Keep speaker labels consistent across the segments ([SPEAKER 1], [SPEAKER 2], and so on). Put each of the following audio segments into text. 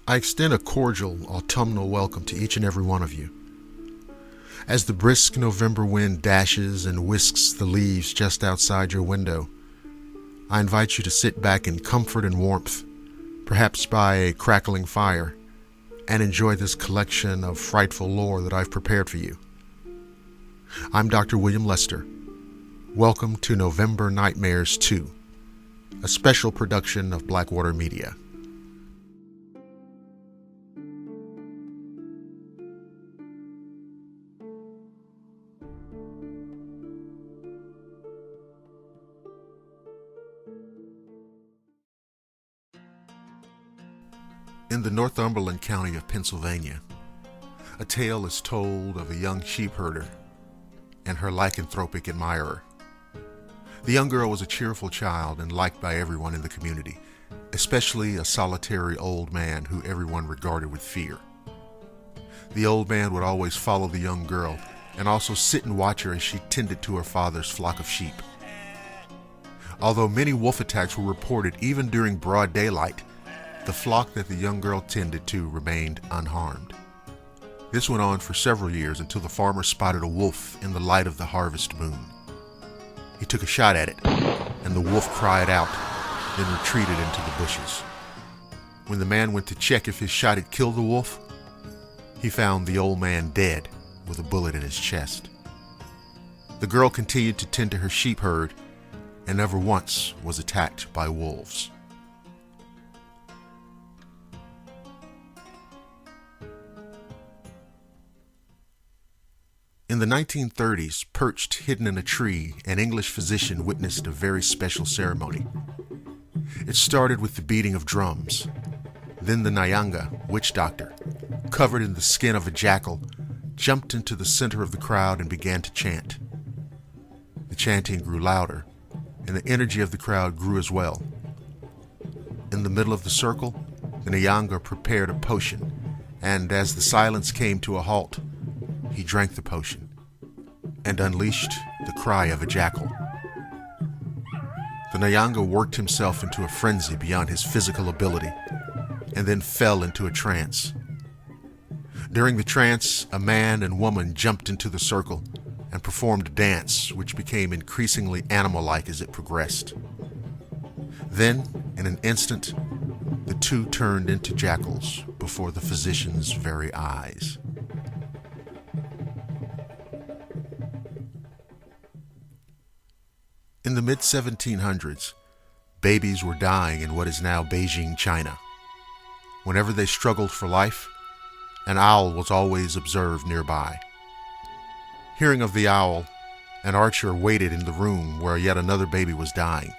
[SPEAKER 1] I extend a cordial autumnal welcome to each and every one of you. As the brisk November wind dashes and whisks the leaves just outside your window, I invite you to sit back in comfort and warmth, perhaps by a crackling fire, and enjoy this collection of frightful lore that I've prepared for you. I'm Dr. William Lester. Welcome to November Nightmares 2, a special production of Blackwater Media. In the Northumberland County of Pennsylvania, a tale is told of a young sheep herder and her lycanthropic admirer. The young girl was a cheerful child and liked by everyone in the community, especially a solitary old man who everyone regarded with fear. The old man would always follow the young girl and also sit and watch her as she tended to her father's flock of sheep. Although many wolf attacks were reported even during broad daylight, the flock that the young girl tended to remained unharmed. This went on for several years until the farmer spotted a wolf in the light of the harvest moon. He took a shot at it, and the wolf cried out, then retreated into the bushes. When the man went to check if his shot had killed the wolf, he found the old man dead with a bullet in his chest. The girl continued to tend to her sheep herd and never once was attacked by wolves. In the 1930s, perched hidden in a tree, an English physician witnessed a very special ceremony. It started with the beating of drums. Then the Nyanga, witch doctor, covered in the skin of a jackal, jumped into the center of the crowd and began to chant. The chanting grew louder, and the energy of the crowd grew as well. In the middle of the circle, the Nyanga prepared a potion, and as the silence came to a halt, he drank the potion and unleashed the cry of a jackal. The Nyanga worked himself into a frenzy beyond his physical ability and then fell into a trance. During the trance, a man and woman jumped into the circle and performed a dance which became increasingly animal-like as it progressed. Then, in an instant, the two turned into jackals before the physician's very eyes. In the mid-1700s, babies were dying in what is now Beijing, China. Whenever they struggled for life, an owl was always observed nearby. Hearing of the owl, an archer waited in the room where yet another baby was dying.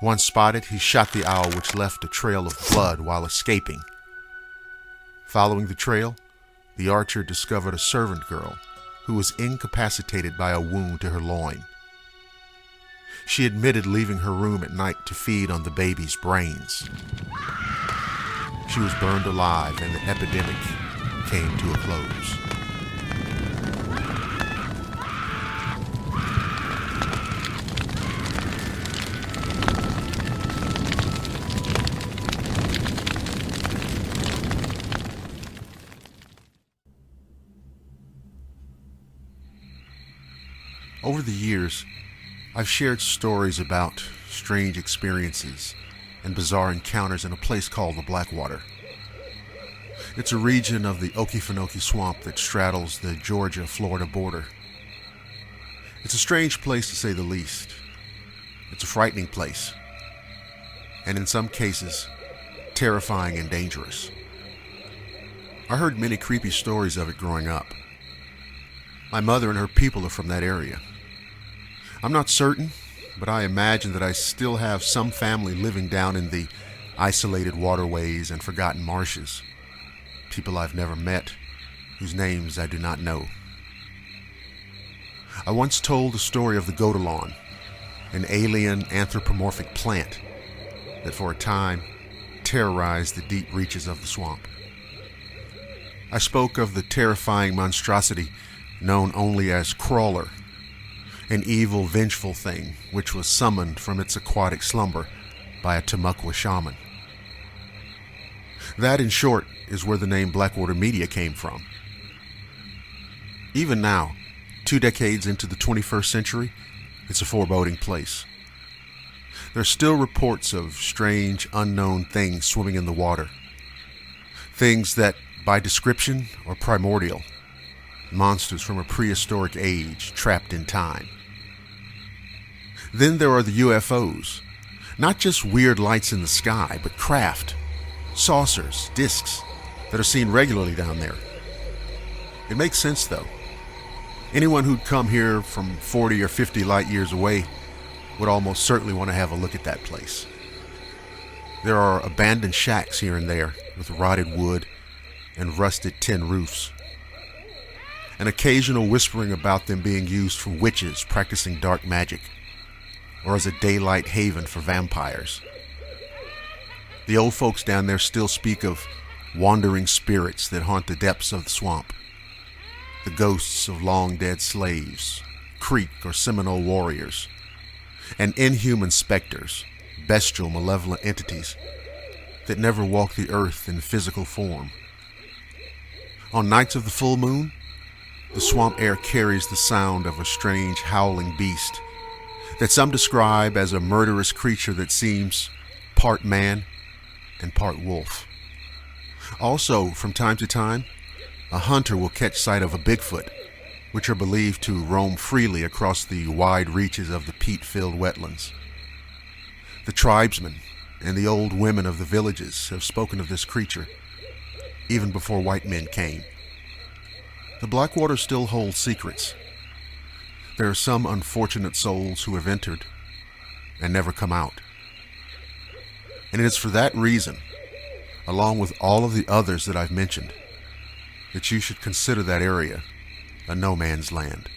[SPEAKER 1] Once spotted, he shot the owl, which left a trail of blood while escaping. Following the trail, the archer discovered a servant girl who was incapacitated by a wound to her loin. She admitted leaving her room at night to feed on the baby's brains. She was burned alive and the epidemic came to a close. Over the years, I've shared stories about strange experiences and bizarre encounters in a place called the Blackwater. It's a region of the Okefenokee Swamp that straddles the Georgia-Florida border. It's a strange place to say the least. It's a frightening place, and in some cases, terrifying and dangerous. I heard many creepy stories of it growing up. My mother and her people are from that area. I'm not certain, but I imagine that I still have some family living down in the isolated waterways and forgotten marshes. People I've never met, whose names I do not know. I once told the story of the Godolon, an alien anthropomorphic plant that for a time terrorized the deep reaches of the swamp. I spoke of the terrifying monstrosity known only as Crawler, an evil, vengeful thing which was summoned from its aquatic slumber by a Timucua shaman. That, in short, is where the name Blackwater Media came from. Even now, 2 decades into the 21st century, it's a foreboding place. There are still reports of strange, unknown things swimming in the water. Things that, by description, are primordial. Monsters from a prehistoric age trapped in time. Then there are the UFOs. Not just weird lights in the sky, but craft, saucers, discs that are seen regularly down there. It makes sense, though. Anyone who'd come here from 40 or 50 light years away would almost certainly want to have a look at that place. There are abandoned shacks here and there with rotted wood and rusted tin roofs. An occasional whispering about them being used for witches practicing dark magic, or as a daylight haven for vampires. The old folks down there still speak of wandering spirits that haunt the depths of the swamp, the ghosts of long-dead slaves, Creek or Seminole warriors, and inhuman specters, bestial, malevolent entities that never walk the earth in physical form. On nights of the full moon, the swamp air carries the sound of a strange howling beast that some describe as a murderous creature that seems part man and part wolf. Also, from time to time, a hunter will catch sight of a Bigfoot, which are believed to roam freely across the wide reaches of the peat-filled wetlands. The tribesmen and the old women of the villages have spoken of this creature, even before white men came. The Blackwater still holds secrets. There are some unfortunate souls who have entered and never come out. And it is for that reason, along with all of the others that I've mentioned, that you should consider that area a no man's land.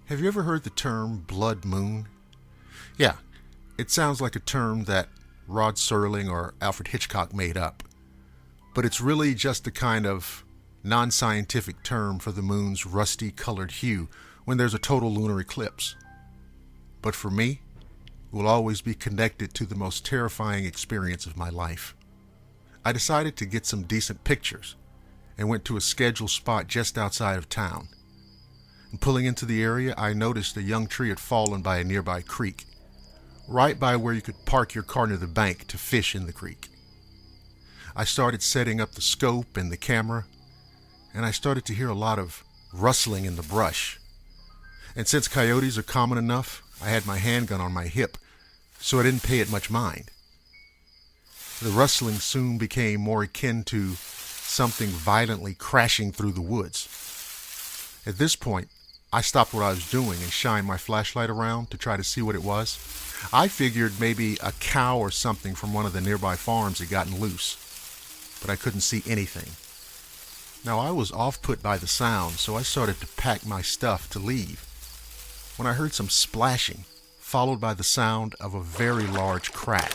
[SPEAKER 1] Have you ever heard the term blood moon? Yeah, it sounds like a term that Rod Serling or Alfred Hitchcock made up. But it's really just a kind of non-scientific term for the moon's rusty colored hue when there's a total lunar eclipse. But for me, it will always be connected to the most terrifying experience of my life. I decided to get some decent pictures and went to a scheduled spot just outside of town. And pulling into the area, I noticed a young tree had fallen by a nearby creek, right by where you could park your car near the bank to fish in the creek. I started setting up the scope and the camera, and I started to hear a lot of rustling in the brush. And since coyotes are common enough, I had my handgun on my hip, so I didn't pay it much mind. The rustling soon became more akin to something violently crashing through the woods. At this point, I stopped what I was doing and shined my flashlight around to try to see what it was. I figured maybe a cow or something from one of the nearby farms had gotten loose, but I couldn't see anything. Now, I was off-put by the sound, so I started to pack my stuff to leave, when I heard some splashing, followed by the sound of a very large crack.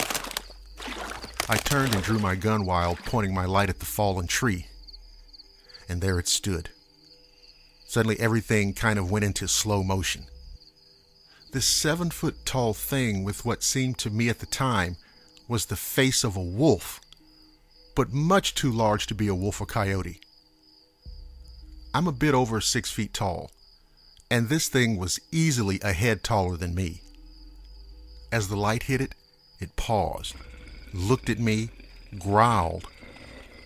[SPEAKER 1] I turned and drew my gun while pointing my light at the fallen tree, and there it stood. Suddenly everything kind of went into slow motion. This 7-foot-tall thing with what seemed to me at the time was the face of a wolf, but much too large to be a wolf or coyote. I'm a bit over 6 feet tall, and this thing was easily a head taller than me. As the light hit it, it paused, looked at me, growled,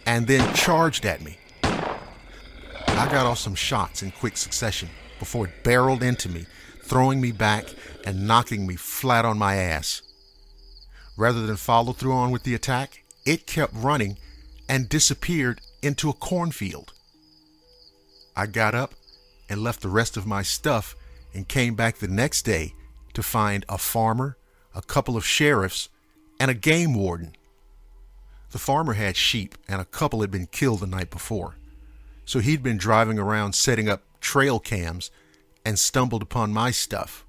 [SPEAKER 1] and then charged at me. I got off some shots in quick succession before it barreled into me, throwing me back and knocking me flat on my ass. Rather than follow through on with the attack, it kept running and disappeared into a cornfield. I got up and left the rest of my stuff and came back the next day to find a farmer, a couple of sheriffs, and a game warden. The farmer had sheep, and a couple had been killed the night before. So he'd been driving around setting up trail cams and stumbled upon my stuff.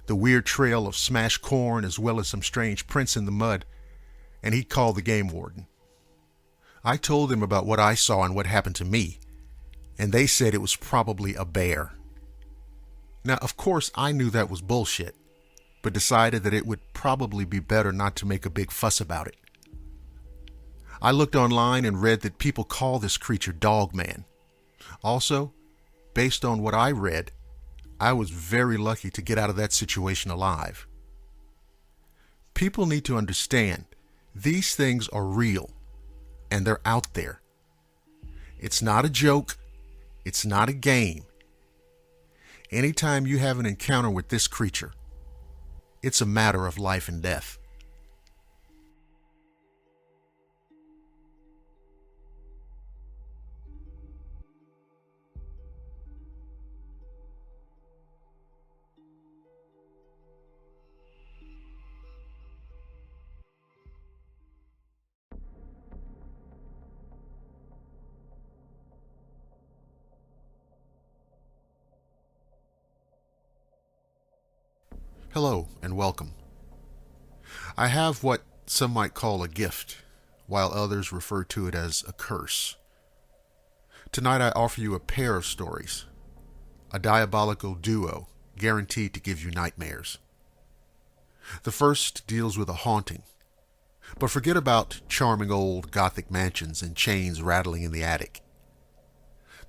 [SPEAKER 1] The weird trail of smashed corn as well as some strange prints in the mud, and he called the game warden. I told them about what I saw and what happened to me, and they said it was probably a bear. Now, of course, I knew that was bullshit, but decided that it would probably be better not to make a big fuss about it. I looked online and read that people call this creature Dogman. Also, based on what I read, I was very lucky to get out of that situation alive. People need to understand these things are real, and they're out there. It's not a joke. It's not a game. Anytime you have an encounter with this creature, it's a matter of life and death. Hello and welcome. I have what some might call a gift, while others refer to it as a curse. Tonight I offer you a pair of stories, a diabolical duo guaranteed to give you nightmares. The first deals with a haunting, but forget about charming old Gothic mansions and chains rattling in the attic.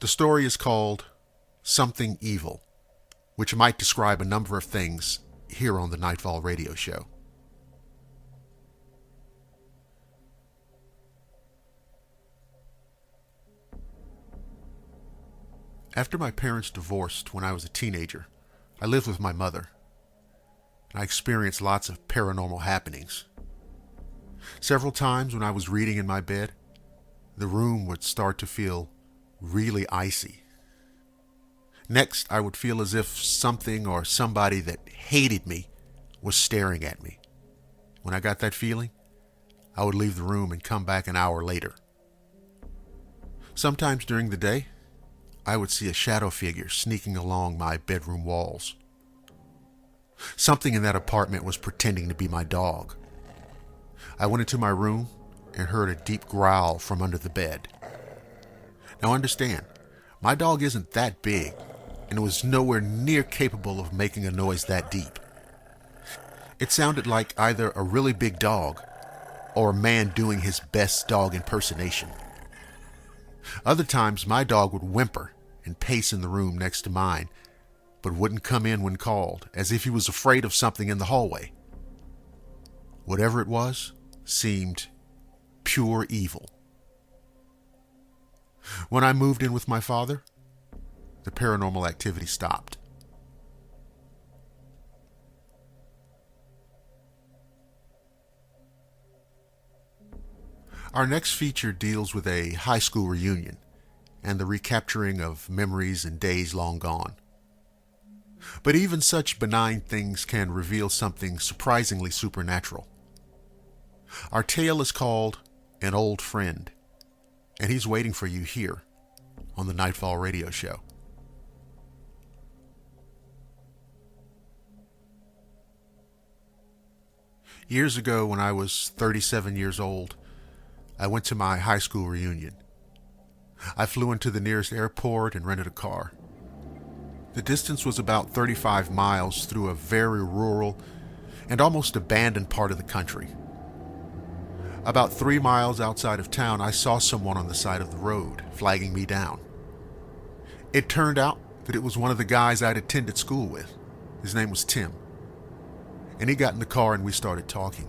[SPEAKER 1] The story is called Something Evil, which might describe a number of things here on the Nightfall Radio Show. After my parents divorced when I was a teenager, I lived with my mother. I experienced lots of paranormal happenings. Several times when I was reading in my bed, the room would start to feel really icy. Next, I would feel as if something or somebody that hated me was staring at me. When I got that feeling, I would leave the room and come back an hour later. Sometimes during the day, I would see a shadow figure sneaking along my bedroom walls. Something in that apartment was pretending to be my dog. I went into my room and heard a deep growl from under the bed. Now understand, my dog isn't that big, and it was nowhere near capable of making a noise that deep. It sounded like either a really big dog or a man doing his best dog impersonation. Other times my dog would whimper and pace in the room next to mine, but wouldn't come in when called, as if he was afraid of something in the hallway. Whatever it was seemed pure evil. When I moved in with my father, the paranormal activity stopped. Our next feature deals with a high school reunion and the recapturing of memories and days long gone. But even such benign things can reveal something surprisingly supernatural. Our tale is called An Old Friend, and he's waiting for you here on the Nightfall Radio Show. Years ago, when I was 37 years old, I went to my high school reunion. I flew into the nearest airport and rented a car. The distance was about 35 miles through a very rural and almost abandoned part of the country. About 3 miles outside of town, I saw someone on the side of the road, flagging me down. It turned out that it was one of the guys I'd attended school with. His name was Tim. And he got in the car and we started talking.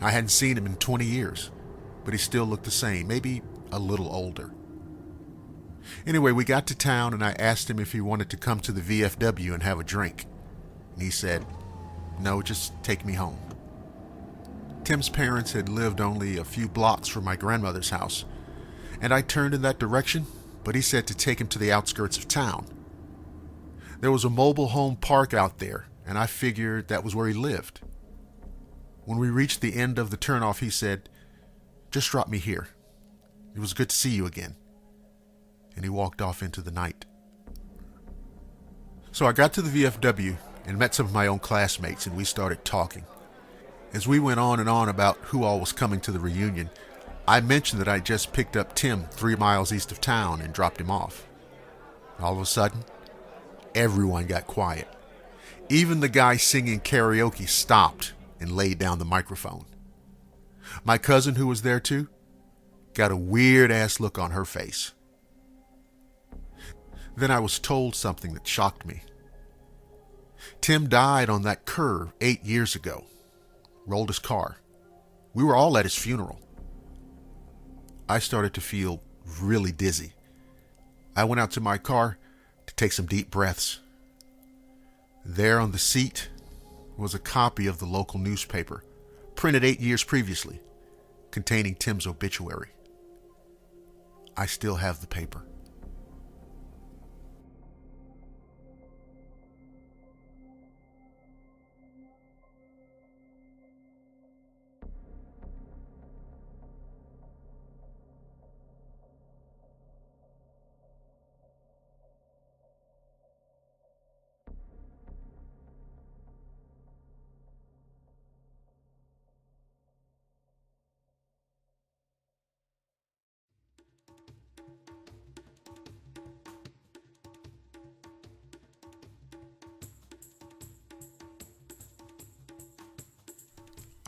[SPEAKER 1] I hadn't seen him in 20 years, but he still looked the same, maybe a little older. Anyway, we got to town and I asked him if he wanted to come to the VFW and have a drink. And he said, "No, just take me home." Tim's parents had lived only a few blocks from my grandmother's house, and I turned in that direction, but he said to take him to the outskirts of town. There was a mobile home park out there, and I figured that was where he lived. When we reached the end of the turnoff, he said, Just drop me here. It was good to see you again." And he walked off into the night. So I got to the VFW and met some of my own classmates, and we started talking. As we went on and on about who all was coming to the reunion, I mentioned that I just picked up Tim 3 miles east of town and dropped him off. All of a sudden, everyone got quiet. Even the guy singing karaoke stopped and laid down the microphone. My cousin, who was there too, got a weird-ass look on her face. Then I was told something that shocked me. Tim died on that curve 8 years ago. Rolled his car. We were all at his funeral. I started to feel really dizzy. I went out to my car to take some deep breaths. There on the seat was a copy of the local newspaper, printed 8 years previously, containing Tim's obituary. I still have the paper.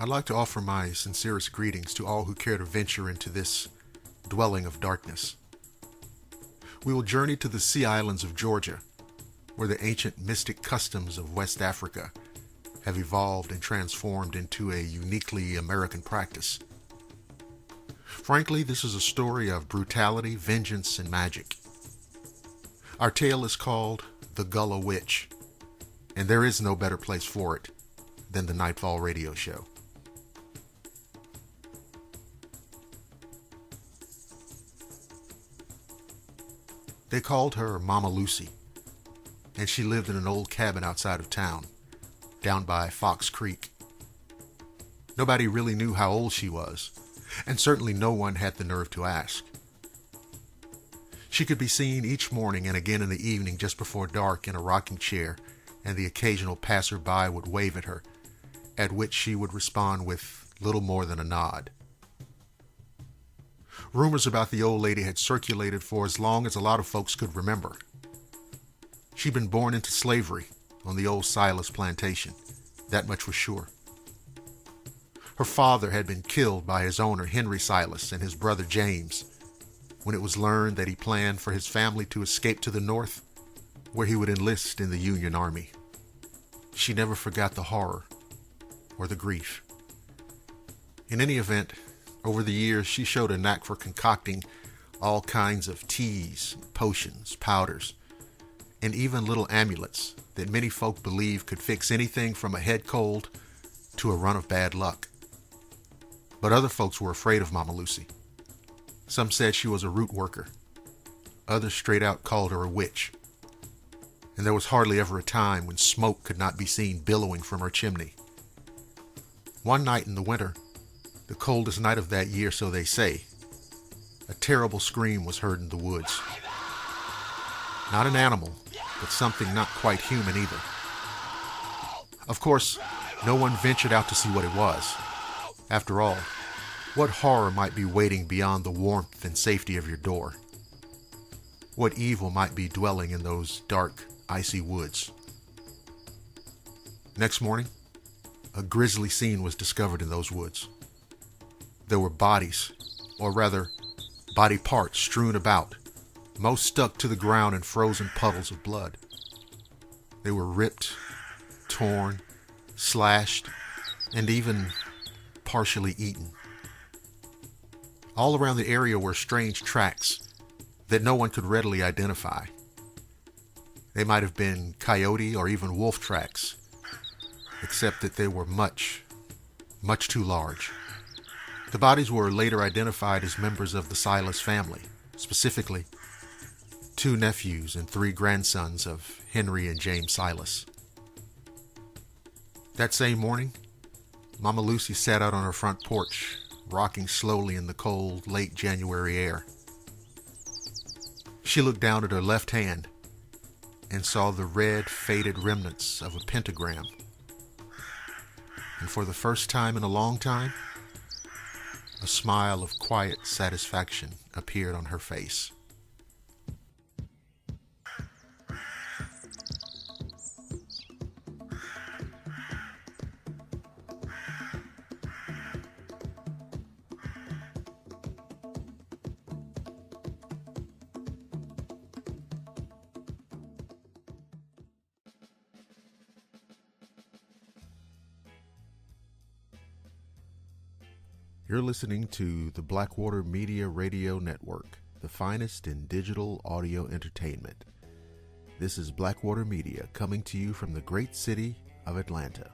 [SPEAKER 1] I'd like to offer my sincerest greetings to all who care to venture into this dwelling of darkness. We will journey to the Sea Islands of Georgia, where the ancient mystic customs of West Africa have evolved and transformed into a uniquely American practice. Frankly, this is a story of brutality, vengeance, and magic. Our tale is called The Gullah Witch, and there is no better place for it than the Nightfall Radio Show. They called her Mama Lucy, and she lived in an old cabin outside of town, down by Fox Creek. Nobody really knew how old she was, and certainly no one had the nerve to ask. She could be seen each morning and again in the evening just before dark in a rocking chair, and the occasional passerby would wave at her, at which she would respond with little more than a nod. Rumors about the old lady had circulated for as long as a lot of folks could remember. She'd been born into slavery on the old Silas plantation, that much was sure. Her father had been killed by his owner, Henry Silas, and his brother James, when it was learned that he planned for his family to escape to the north, where he would enlist in the Union Army. She never forgot the horror or the grief. In any event, over the years, she showed a knack for concocting all kinds of teas, potions, powders, and even little amulets that many folk believed could fix anything from a head cold to a run of bad luck. But other folks were afraid of Mama Lucy. Some said she was a root worker. Others straight out called her a witch. And there was hardly ever a time when smoke could not be seen billowing from her chimney. One night in the winter, the coldest night of that year, so they say, a terrible scream was heard in the woods. Not an animal, but something not quite human either. Of course, no one ventured out to see what it was. After all, what horror might be waiting beyond the warmth and safety of your door? What evil might be dwelling in those dark, icy woods? Next morning, a grisly scene was discovered in those woods. There were bodies, or rather, body parts strewn about, most stuck to the ground in frozen puddles of blood. They were ripped, torn, slashed, and even partially eaten. All around the area were strange tracks that no one could readily identify. They might have been coyote or even wolf tracks, except that they were much, much too large. The bodies were later identified as members of the Silas family, specifically 2 nephews and 3 grandsons of Henry and James Silas. That same morning, Mama Lucy sat out on her front porch rocking slowly in the cold, late January air. She looked down at her left hand and saw the red, faded remnants of a pentagram. And for the first time in a long time, a smile of quiet satisfaction appeared on her face. You're listening to the Blackwater Media Radio Network, the finest in digital audio entertainment. This is Blackwater Media coming to you from the great city of Atlanta.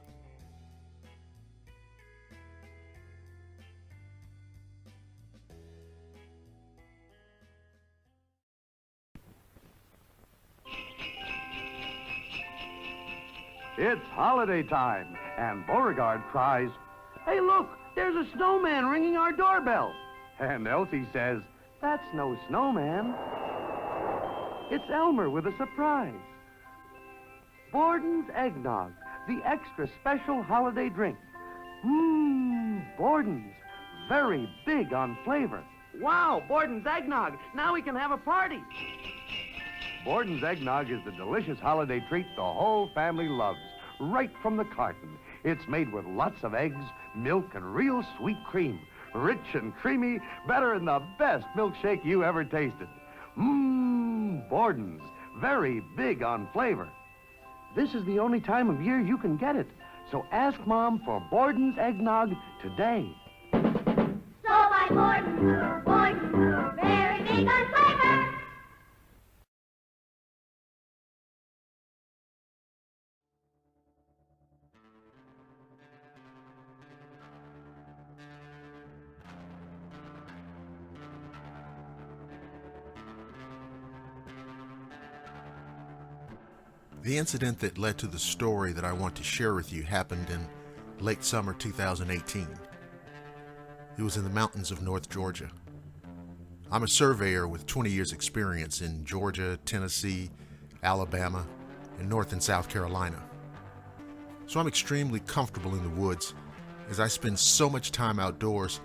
[SPEAKER 2] It's holiday time, and Beauregard cries, "Hey, look! There's a snowman ringing our doorbell." And Elsie says, "That's no snowman. It's Elmer with a surprise. Borden's Eggnog, the extra special holiday drink. Borden's, very big on flavor." "Wow, Borden's Eggnog. Now we can have a party." Borden's Eggnog is the delicious holiday treat the whole family loves, right from the carton. It's made with lots of eggs, milk, and real sweet cream. Rich and creamy, better than the best milkshake you ever tasted. Borden's, very big on flavor. This is the only time of year you can get it. So ask Mom for Borden's Eggnog today.
[SPEAKER 3] So buy Borden's, very big on flavor.
[SPEAKER 1] The incident that led to the story that I want to share with you happened in late summer 2018. It was in the mountains of North Georgia. I'm a surveyor with 20 years experience in Georgia, Tennessee, Alabama, and North and South Carolina. So I'm extremely comfortable in the woods as I spend so much time outdoors,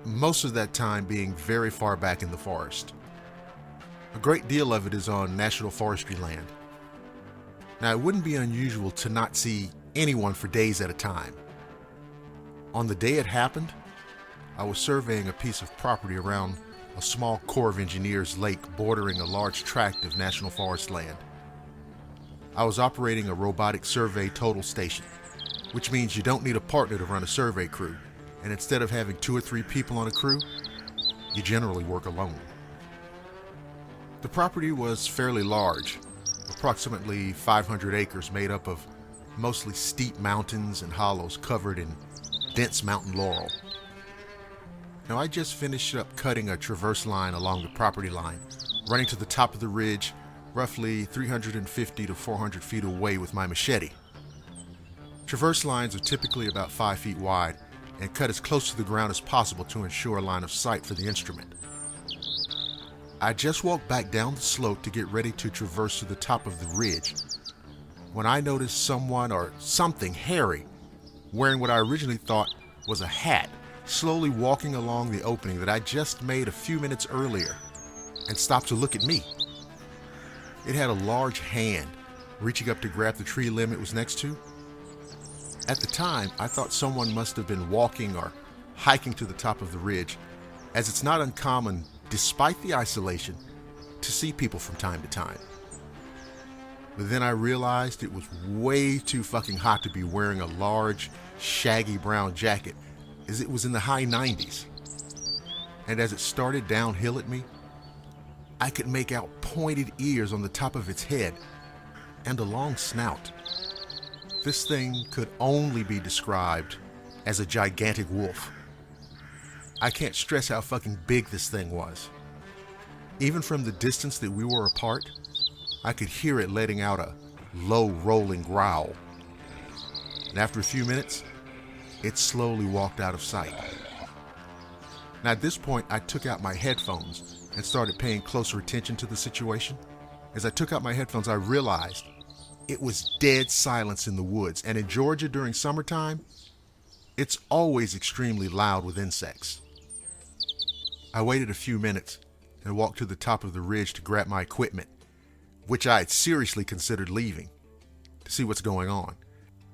[SPEAKER 1] most of that time being very far back in the forest. A great deal of it is on national forestry land. Now, it wouldn't be unusual to not see anyone for days at a time. On the day it happened, I was surveying a piece of property around a small Corps of Engineers lake bordering a large tract of national forest land. I was operating a robotic survey total station, which means you don't need a partner to run a survey crew, and instead of having 2 or 3 people on a crew, you generally work alone. The property was fairly large, approximately 500 acres made up of mostly steep mountains and hollows covered in dense mountain laurel. Now, I just finished up cutting a traverse line along the property line, running to the top of the ridge, roughly 350 to 400 feet away with my machete. Traverse lines are typically about 5 feet wide and cut as close to the ground as possible to ensure a line of sight for the instrument. I just walked back down the slope to get ready to traverse to the top of the ridge when I noticed someone or something hairy, wearing what I originally thought was a hat, slowly walking along the opening that I just made a few minutes earlier and stopped to look at me. It had a large hand reaching up to grab the tree limb it was next to. At the time, I thought someone must have been walking or hiking to the top of the ridge, as it's not uncommon, despite the isolation, to see people from time to time. But then I realized it was way too fucking hot to be wearing a large, shaggy brown jacket, as it was in the high 90s. And as it started downhill at me, I could make out pointed ears on the top of its head and a long snout. This thing could only be described as a gigantic wolf. I can't stress how fucking big this thing was. Even from the distance that we were apart, I could hear it letting out a low rolling growl. And after a few minutes, it slowly walked out of sight. Now at this point, I took out my headphones and started paying closer attention to the situation. As I took out my headphones, I realized it was dead silence in the woods, and in Georgia during summertime, it's always extremely loud with insects. I waited a few minutes and walked to the top of the ridge to grab my equipment, which I had seriously considered leaving, to see what's going on,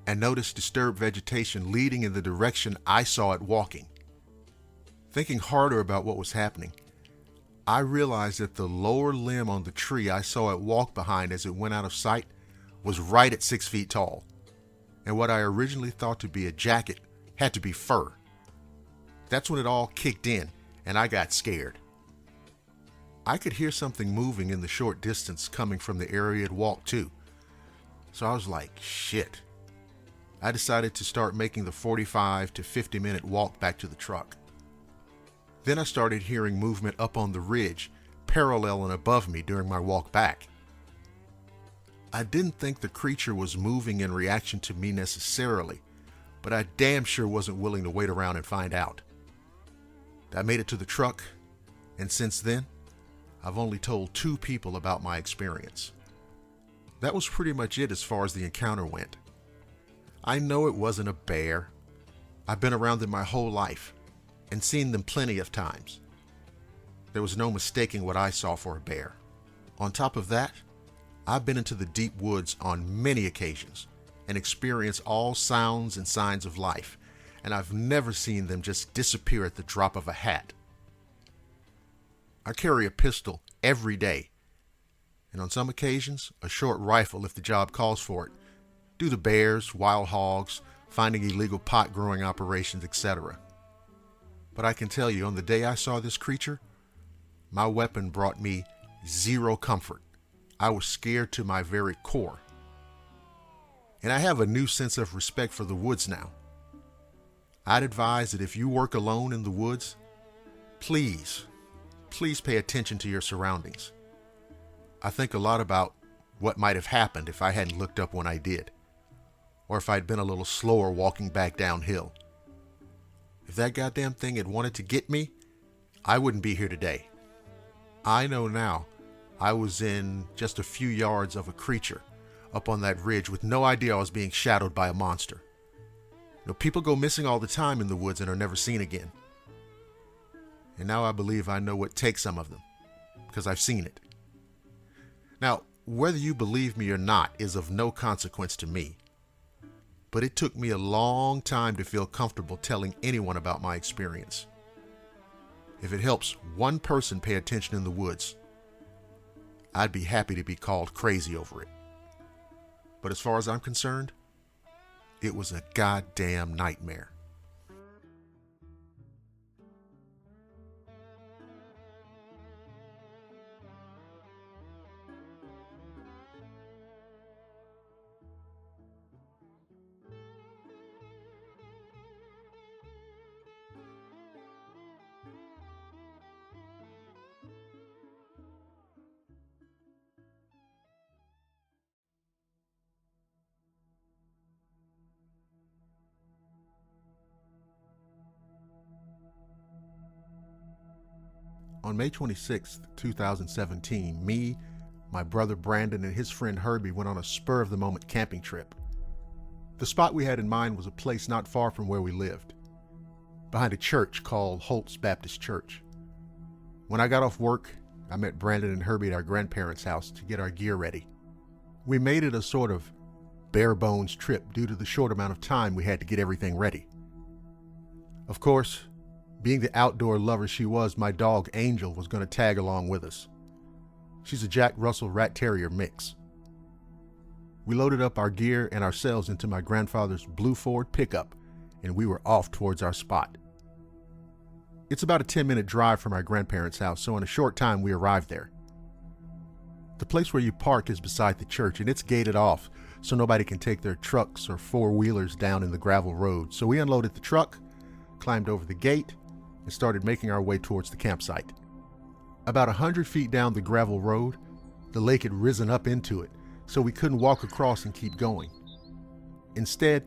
[SPEAKER 1] and noticed disturbed vegetation leading in the direction I saw it walking. Thinking harder about what was happening, I realized that the lower limb on the tree I saw it walk behind as it went out of sight was right at 6 feet tall, and what I originally thought to be a jacket had to be fur. That's when it all kicked in, and I got scared. I could hear something moving in the short distance coming from the area it walked to, so I was like, shit. I decided to start making the 45 to 50-minute walk back to the truck. Then I started hearing movement up on the ridge, parallel and above me during my walk back. I didn't think the creature was moving in reaction to me necessarily, but I damn sure wasn't willing to wait around and find out. I made it to the truck, and since then, I've only told 2 people about my experience. That was pretty much it as far as the encounter went. I know it wasn't a bear. I've been around them my whole life and seen them plenty of times. There was no mistaking what I saw for a bear. On top of that, I've been into the deep woods on many occasions and experienced all sounds and signs of life, and I've never seen them just disappear at the drop of a hat. I carry a pistol every day, and on some occasions, a short rifle if the job calls for it, due to bears, wild hogs, finding illegal pot growing operations, etc. But I can tell you, on the day I saw this creature, my weapon brought me zero comfort. I was scared to my very core. And I have a new sense of respect for the woods now. I'd advise that if you work alone in the woods, please pay attention to your surroundings. I think a lot about what might have happened if I hadn't looked up when I did, or if I'd been a little slower walking back downhill. If that goddamn thing had wanted to get me, I wouldn't be here today. I know now I was in just a few yards of a creature up on that ridge with no idea I was being shadowed by a monster. You know, people go missing all the time in the woods and are never seen again. And now I believe I know what takes some of them, because I've seen it. Now, whether you believe me or not is of no consequence to me. But it took me a long time to feel comfortable telling anyone about my experience. If it helps one person pay attention in the woods, I'd be happy to be called crazy over it. But as far as I'm concerned, it was a goddamn nightmare. On May 26, 2017, me, my brother Brandon, and his friend Herbie went on a spur-of-the-moment camping trip. The spot we had in mind was a place not far from where we lived, behind a church called Holt's Baptist Church. When I got off work, I met Brandon and Herbie at our grandparents' house to get our gear ready. We made it a sort of bare-bones trip due to the short amount of time we had to get everything ready. Of course, being the outdoor lover she was, my dog Angel was going to tag along with us. She's a Jack Russell Rat Terrier mix. We loaded up our gear and ourselves into my grandfather's blue Ford pickup, and we were off towards our spot. It's about a 10-minute drive from our grandparents' house, so in a short time we arrived there. The place where you park is beside the church, and it's gated off so nobody can take their trucks or four-wheelers down in the gravel road. So we unloaded the truck, climbed over the gate, and started making our way towards the campsite. About 100 feet down the gravel road, the lake had risen up into it, so we couldn't walk across and keep going. Instead,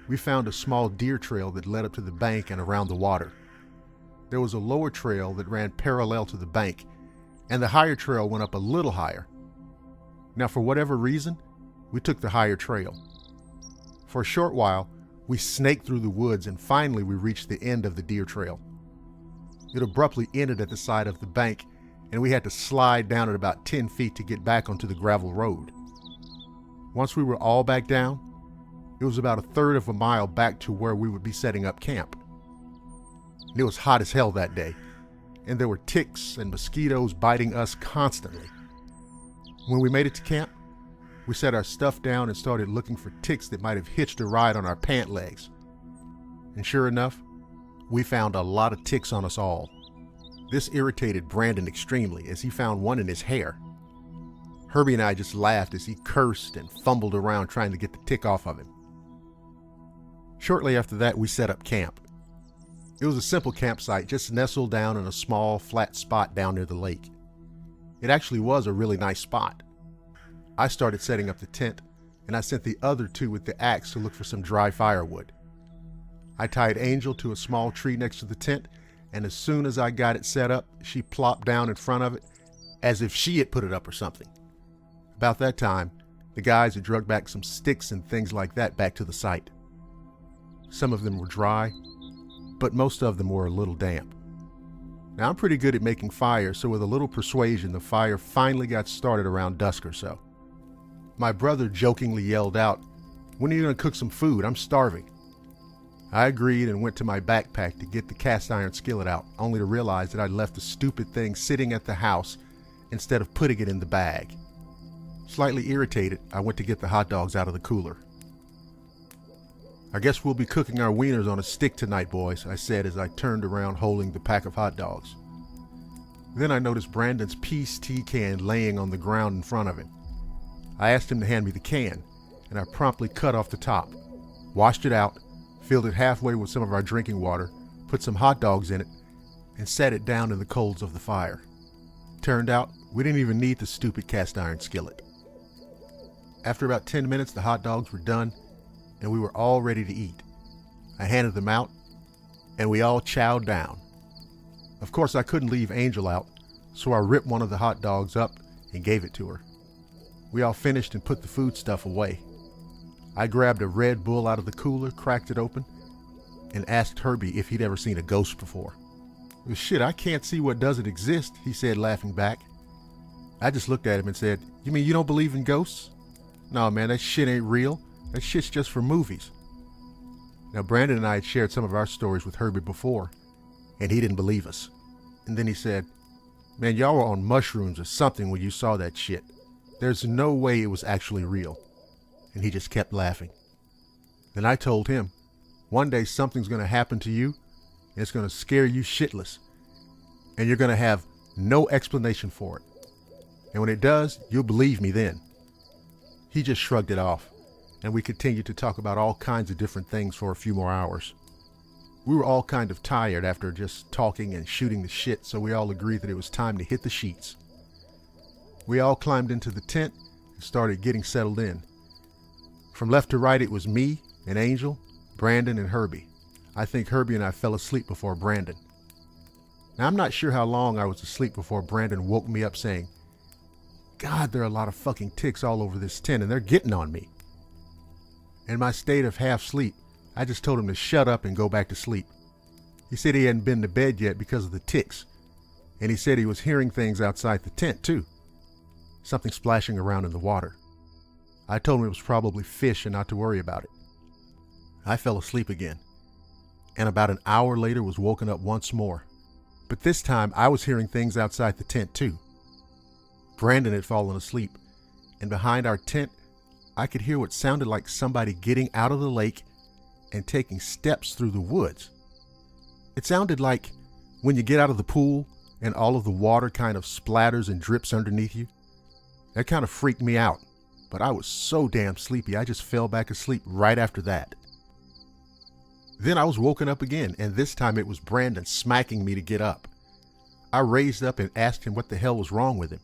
[SPEAKER 1] we found a small deer trail that led up to the bank and around the water. there was a lower trail that ran parallel to the bank, and the higher trail went up a little higher. Now, for whatever reason, we took the higher trail. For a short while, we snaked through the woods, and finally we reached the end of the deer trail. It abruptly ended at the side of the bank, and we had to slide down at about 10 feet to get back onto the gravel road. Once we were all back down, it was about a third of a mile back to where we would be setting up camp. It was hot as hell that day, and there were ticks and mosquitoes biting us constantly. When we made it to camp, we set our stuff down and started looking for ticks that might have hitched a ride on our pant legs. And sure enough, we found a lot of ticks on us all. This irritated Brandon extremely, as he found one in his hair. Herbie and I just laughed as he cursed and fumbled around trying to get the tick off of him. Shortly after that, we set up camp. It was a simple campsite, just nestled down in a small, flat spot down near the lake. It actually was a really nice spot. I started setting up the tent, and I sent the other two with the axe to look for some dry firewood. I tied Angel to a small tree next to the tent, and as soon as I got it set up, she plopped down in front of it as if she had put it up or something. About that time, the guys had dragged back some sticks and things like that back to the site. Some of them were dry, but most of them were a little damp. Now, I'm pretty good at making fire, so with a little persuasion, the fire finally got started around dusk or so. My brother jokingly yelled out, "When are you going to cook some food? I'm starving." I agreed and went to my backpack to get the cast iron skillet out, only to realize that I'd left the stupid thing sitting at the house instead of putting it in the bag. Slightly irritated, I went to get the hot dogs out of the cooler. "I guess we'll be cooking our wieners on a stick tonight, boys," I said as I turned around holding the pack of hot dogs. Then I noticed Brandon's Peace tea can laying on the ground in front of him. I asked him to hand me the can, and I promptly cut off the top, washed it out, filled it halfway with some of our drinking water, put some hot dogs in it, and set it down in the coals of the fire. Turned out, we didn't even need the stupid cast iron skillet. After about 10 minutes, the hot dogs were done, and we were all ready to eat. I handed them out, and we all chowed down. Of course, I couldn't leave Angel out, so I ripped one of the hot dogs up and gave it to her. We all finished and put the food stuff away. I grabbed a Red Bull out of the cooler, cracked it open, and asked Herbie if he'd ever seen a ghost before. "Well, shit, I can't see what doesn't exist," he said, laughing back. I just looked at him and said, "You mean you don't believe in ghosts?" "No, man, that shit ain't real. That shit's just for movies." Now, Brandon and I had shared some of our stories with Herbie before, and he didn't believe us. And then he said, "Man, y'all were on mushrooms or something when you saw that shit. There's no way it was actually real." And he just kept laughing. Then I told him, "One day something's going to happen to you, and it's going to scare you shitless. And you're going to have no explanation for it. And when it does, you'll believe me then." He just shrugged it off, and we continued to talk about all kinds of different things for a few more hours. We were all kind of tired after just talking and shooting the shit, so we all agreed that it was time to hit the sheets. We all climbed into the tent and started getting settled in. From left to right, it was me and Angel, Brandon, and Herbie. I think Herbie and I fell asleep before Brandon. Now, I'm not sure how long I was asleep before Brandon woke me up saying, "God, there are a lot of fucking ticks all over this tent, and they're getting on me." In my state of half sleep, I just told him to shut up and go back to sleep. He said he hadn't been to bed yet because of the ticks, and he said he was hearing things outside the tent too. Something splashing around in the water. I told him it was probably fish and not to worry about it. I fell asleep again, and about an hour later was woken up once more. But this time I was hearing things outside the tent too. Brandon had fallen asleep, and behind our tent, I could hear what sounded like somebody getting out of the lake and taking steps through the woods. It sounded like when you get out of the pool and all of the water kind of splatters and drips underneath you. That kind of freaked me out, but I was so damn sleepy I just fell back asleep right after that. Then I was woken up again, and this time it was Brandon smacking me to get up. I raised up and asked him what the hell was wrong with him.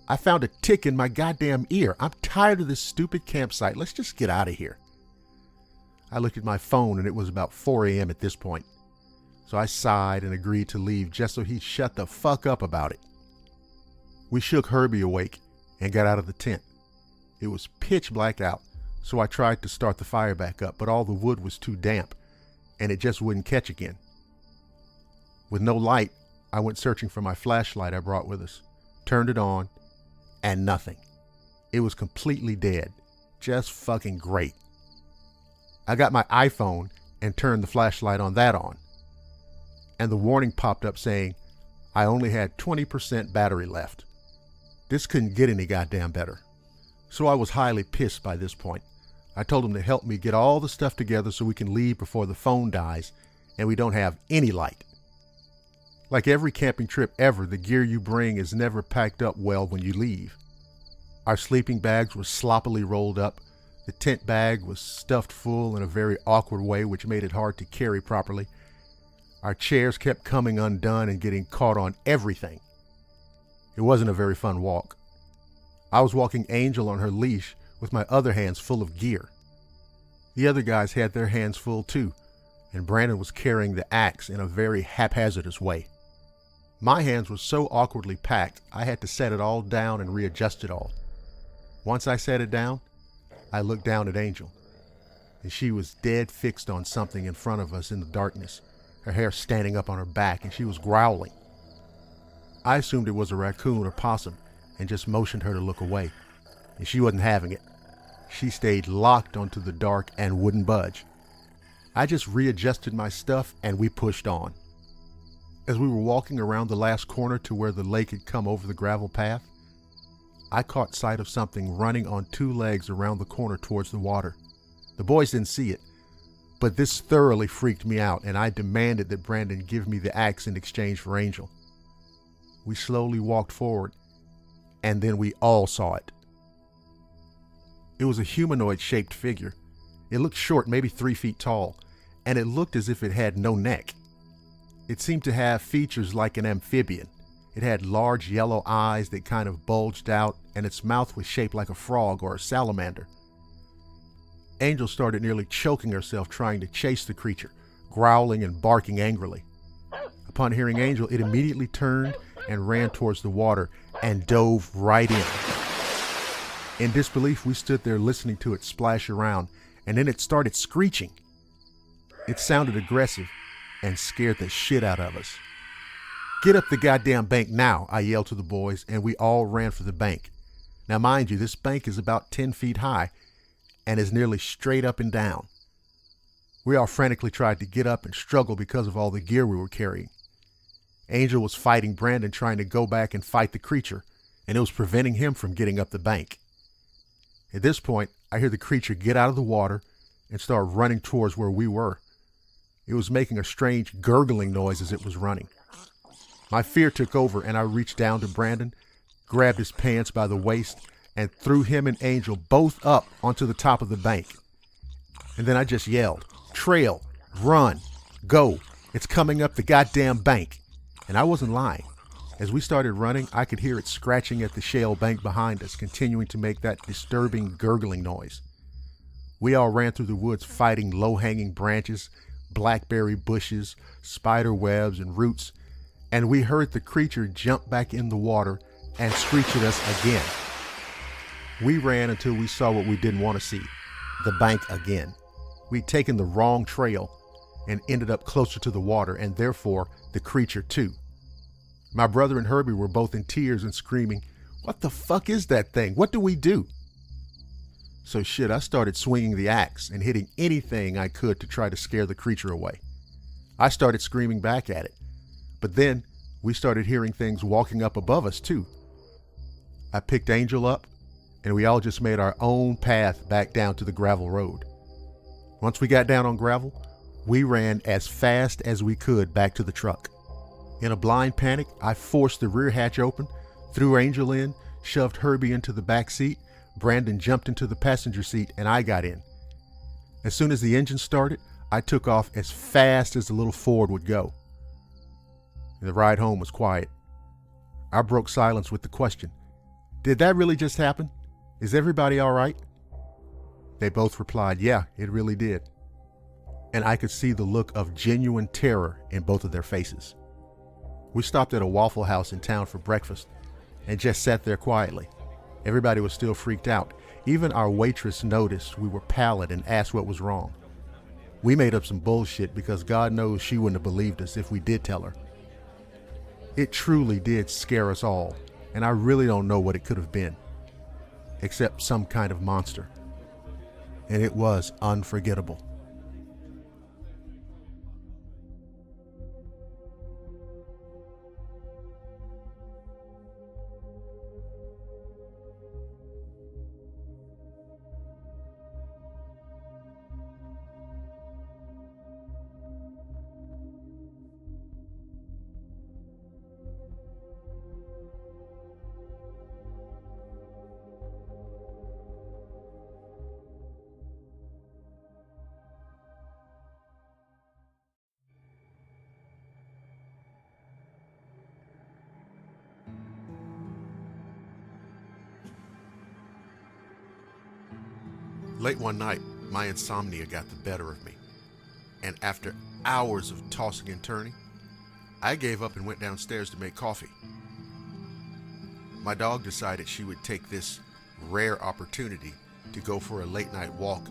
[SPEAKER 1] "I found a tick in my goddamn ear. I'm tired of this stupid campsite. Let's just get out of here." I looked at my phone, and it was about 4 a.m. at this point. so I sighed and agreed to leave just so he'd shut the fuck up about it. We shook Herbie awake and got out of the tent. It was pitch black out, so I tried to start the fire back up, but all the wood was too damp, and it just wouldn't catch again. With no light, I went searching for my flashlight I brought with us, turned it on, and nothing. It was completely dead. Just fucking great. I got my iPhone and turned the flashlight on that on, and the warning popped up saying I only had 20% battery left. This couldn't get any goddamn better. So I was highly pissed by this point. I told him to help me get all the stuff together so we can leave before the phone dies and we don't have any light. Like every camping trip ever, the gear you bring is never packed up well when you leave. Our sleeping bags were sloppily rolled up. The tent bag was stuffed full in a very awkward way, which made it hard to carry properly. Our chairs kept coming undone and getting caught on everything. It wasn't a very fun walk. I was walking Angel on her leash with my other hands full of gear. The other guys had their hands full too, and Brandon was carrying the axe in a very haphazardous way. My hands were so awkwardly packed, I had to set it all down and readjust it all. Once I set it down, I looked down at Angel, and she was dead fixed on something in front of us in the darkness, her hair standing up on her back, and she was growling. I assumed it was a raccoon or possum and just motioned her to look away, and she wasn't having it. She stayed locked onto the dark and wouldn't budge. I just readjusted my stuff and we pushed on. As we were walking around the last corner to where the lake had come over the gravel path, I caught sight of something running on two legs around the corner towards the water. The boys didn't see it, but this thoroughly freaked me out, and I demanded that Brandon give me the axe in exchange for Angel. We slowly walked forward, and then we all saw it. It was a humanoid-shaped figure. It looked short, maybe 3 feet tall, and it looked as if it had no neck. It seemed to have features like an amphibian. It had large yellow eyes that kind of bulged out, and its mouth was shaped like a frog or a salamander. Angel started nearly choking herself trying to chase the creature, growling and barking angrily. Upon hearing Angel, it immediately turned and ran towards the water and dove right in. In disbelief, we stood there listening to it splash around, and then it started screeching. It sounded aggressive and scared the shit out of us. "Get up the goddamn bank now," I yelled to the boys, and we all ran for the bank. Now mind you, this bank is about 10 feet high and is nearly straight up and down. We all frantically tried to get up and struggle because of all the gear we were carrying. Angel was fighting Brandon, trying to go back and fight the creature, and it was preventing him from getting up the bank. At this point, I hear the creature get out of the water and start running towards where we were. It was making a strange gurgling noise as it was running. My fear took over, and I reached down to Brandon, grabbed his pants by the waist, and threw him and Angel both up onto the top of the bank. And then I just yelled, "Trail, run, go, it's coming up the goddamn bank." And I wasn't lying. As we started running, I could hear it scratching at the shale bank behind us, continuing to make that disturbing gurgling noise. We all ran through the woods fighting low-hanging branches, blackberry bushes, spider webs, and roots, and we heard the creature jump back in the water and screech at us again. We ran until we saw what we didn't want to see, the bank again. We'd taken the wrong trail and ended up closer to the water, and therefore the creature too. My brother and Herbie were both in tears and screaming, "What the fuck is that thing? What do we do?" So shit, I started swinging the axe and hitting anything I could to try to scare the creature away. I started screaming back at it, but then we started hearing things walking up above us too. I picked Angel up, and we all just made our own path back down to the gravel road. Once we got down on gravel, we ran as fast as we could back to the truck. In a blind panic, I forced the rear hatch open, threw Angel in, shoved Herbie into the back seat, Brandon jumped into the passenger seat, and I got in. As soon as the engine started, I took off as fast as the little Ford would go. The ride home was quiet. I broke silence with the question, "Did that really just happen? Is everybody all right?" They both replied, "Yeah, it really did." and I could see the look of genuine terror in both of their faces. We stopped at a Waffle House in town for breakfast and just sat there quietly. Everybody was still freaked out. Even our waitress noticed we were pallid and asked what was wrong. We made up some bullshit because God knows she wouldn't have believed us if we did tell her. It truly did scare us all, and I really don't know what it could have been, except some kind of monster. And it was unforgettable. Late one night, my insomnia got the better of me, and after hours of tossing and turning, I gave up and went downstairs to make coffee. My dog decided she would take this rare opportunity to go for a late night walk,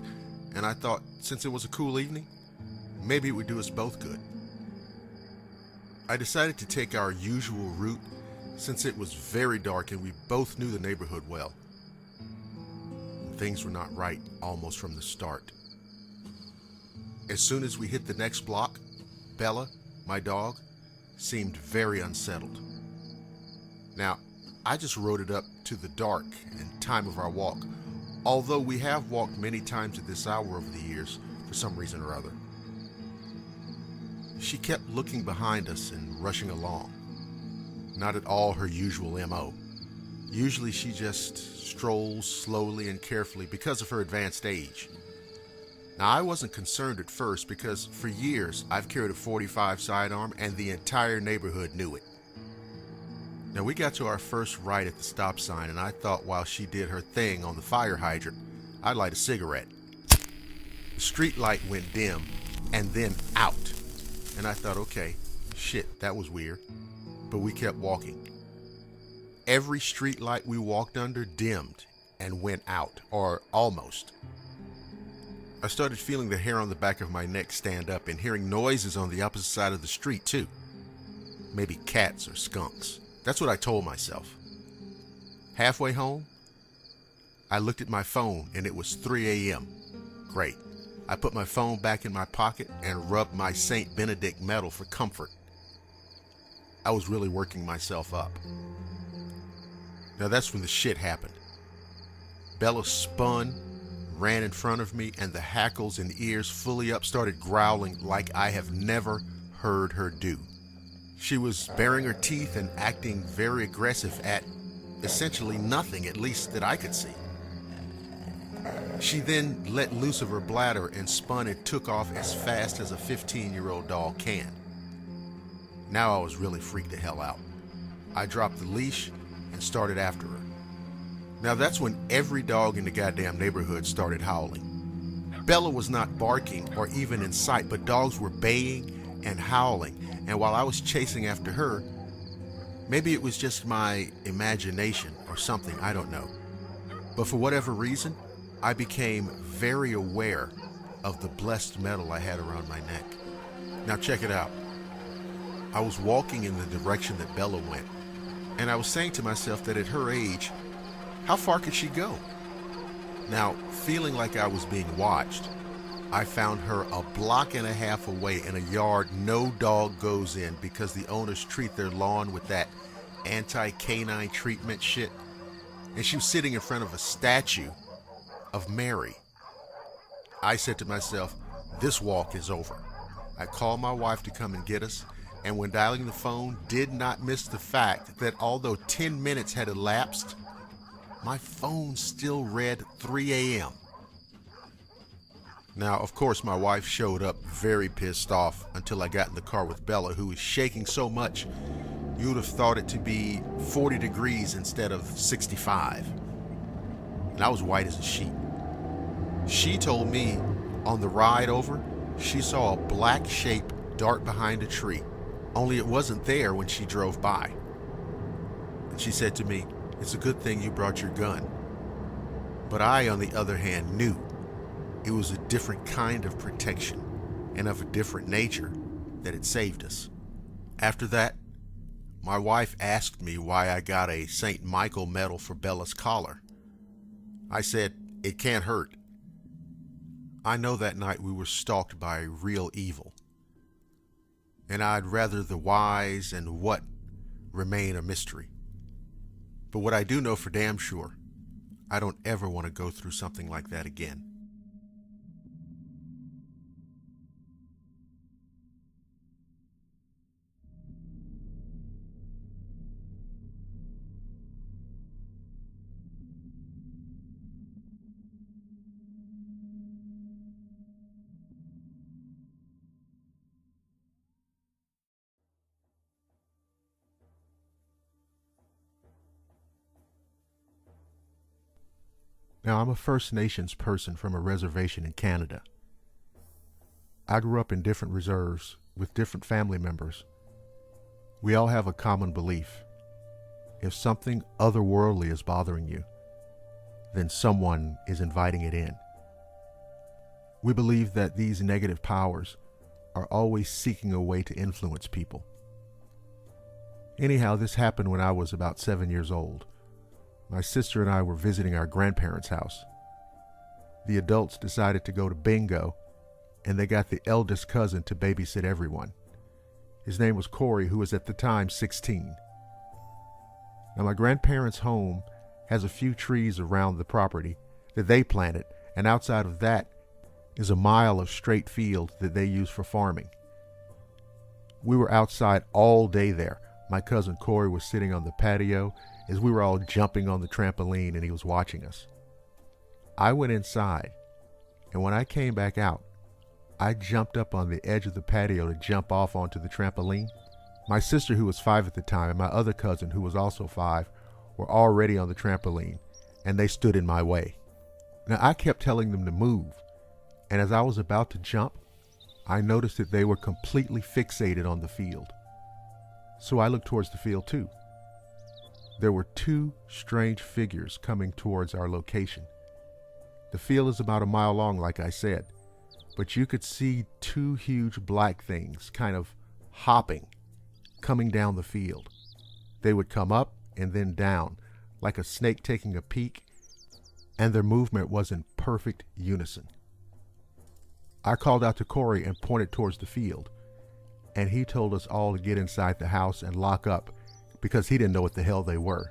[SPEAKER 1] and I thought since it was a cool evening, maybe it would do us both good. I decided to take our usual route since it was very dark and we both knew the neighborhood well. Things were not right almost from the start. As soon as we hit the next block, Bella, my dog, seemed very unsettled. Now, I just wrote it up to the dark and time of our walk, although we have walked many times at this hour over the years for some reason or other. She kept looking behind us and rushing along. Not at all her usual MO. Usually she just strolls slowly and carefully because of her advanced age. Now, I wasn't concerned at first because for years I've carried a .45 sidearm and the entire neighborhood knew it. Now, we got to our first right at the stop sign and I thought while she did her thing on the fire hydrant, I'd light a cigarette. The street light went dim and then out. And I thought, okay, shit, that was weird. But we kept walking. Every street light we walked under dimmed and went out, or almost. I started feeling the hair on the back of my neck stand up and hearing noises on the opposite side of the street too. Maybe cats or skunks. That's what I told myself. Halfway home, I looked at my phone and it was 3 a.m. Great. I put my phone back in my pocket and rubbed my St. Benedict medal for comfort. I was really working myself up. Now that's when the shit happened. Bella spun, ran in front of me, and the hackles and ears fully up started growling like I have never heard her do. She was baring her teeth and acting very aggressive at essentially nothing, at least that I could see. She then let loose of her bladder and spun and took off as fast as a 15-year-old dog can. Now I was really freaked the hell out. I dropped the leash and started after her. Now that's when every dog in the goddamn neighborhood started howling. Bella was not barking or even in sight, but dogs were baying and howling, and while I was chasing after her, maybe it was just my imagination or something, I don't know. But for whatever reason, I became very aware of the blessed medal I had around my neck. Now check it out. I was walking in the direction that Bella went, and I was saying to myself that at her age, how far could she go? Now, feeling like I was being watched, I found her a block and a half away in a yard no dog goes in because the owners treat their lawn with that anti-canine treatment shit. And she was sitting in front of a statue of Mary. I said to myself, this walk is over. I called my wife to come and get us, and when dialing the phone, did not miss the fact that although 10 minutes had elapsed, my phone still read 3 a.m. Now, of course, my wife showed up very pissed off until I got in the car with Bella, who was shaking so much you would have thought it to be 40 degrees instead of 65. And I was white as a sheet. She told me on the ride over She saw a black shape dart behind a tree, only it wasn't there when she drove by. And she said to me, "It's a good thing you brought your gun." But I, on the other hand, knew it was a different kind of protection and of a different nature that had saved us. After that, my wife asked me why I got a St. Michael medal for Bella's collar. I said, "It can't hurt." I know that night we were stalked by real evil, and I'd rather the whys and what remain a mystery. But what I do know for damn sure, I don't ever want to go through something like that again. Now, I'm a First Nations person from a reservation in Canada. I grew up in different reserves with different family members. We all have a common belief. If something otherworldly is bothering you, then someone is inviting it in. We believe that these negative powers are always seeking a way to influence people. Anyhow, this happened when I was about 7 years old. My sister and I were visiting our grandparents' house. The adults decided to go to bingo, and they got the eldest cousin to babysit everyone. His name was Corey, who was at the time 16. Now, my grandparents' home has a few trees around the property that they planted, and outside of that is a mile of straight field that they use for farming. We were outside all day there. My cousin Corey was sitting on the patio as we were all jumping on the trampoline, and he was watching us. I went inside, and when I came back out, I jumped up on the edge of the patio to jump off onto the trampoline. My sister, who was 5 at the time, and my other cousin, who was also 5, were already on the trampoline, and they stood in my way. Now, I kept telling them to move, and as I was about to jump, I noticed that they were completely fixated on the field. So I looked towards the field too. There were 2 strange figures coming towards our location. The field is about a mile long, like I said, but you could see 2 huge black things kind of hopping, coming down the field. They would come up and then down, like a snake taking a peek, and their movement was in perfect unison. I called out to Corey and pointed towards the field, and he told us all to get inside the house and lock up, because he didn't know what the hell they were.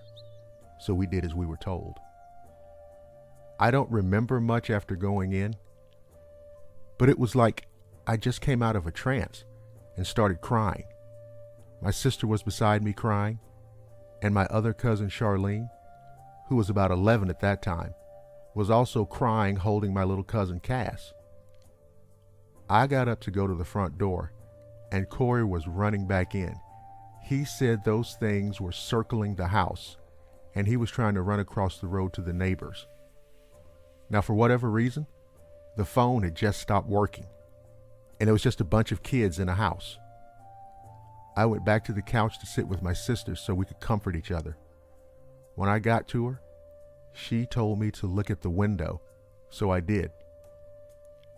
[SPEAKER 1] So we did as we were told. I don't remember much after going in, but it was like I just came out of a trance and started crying. My sister was beside me crying, and my other cousin Charlene, who was about 11 at that time, was also crying, holding my little cousin Cass. I got up to go to the front door, and Corey was running back in. He said those things were circling the house, and he was trying to run across the road to the neighbors. Now, for whatever reason, the phone had just stopped working, and it was just a bunch of kids in a house. I went back to the couch to sit with my sister so we could comfort each other. When I got to her, she told me to look at the window, so I did.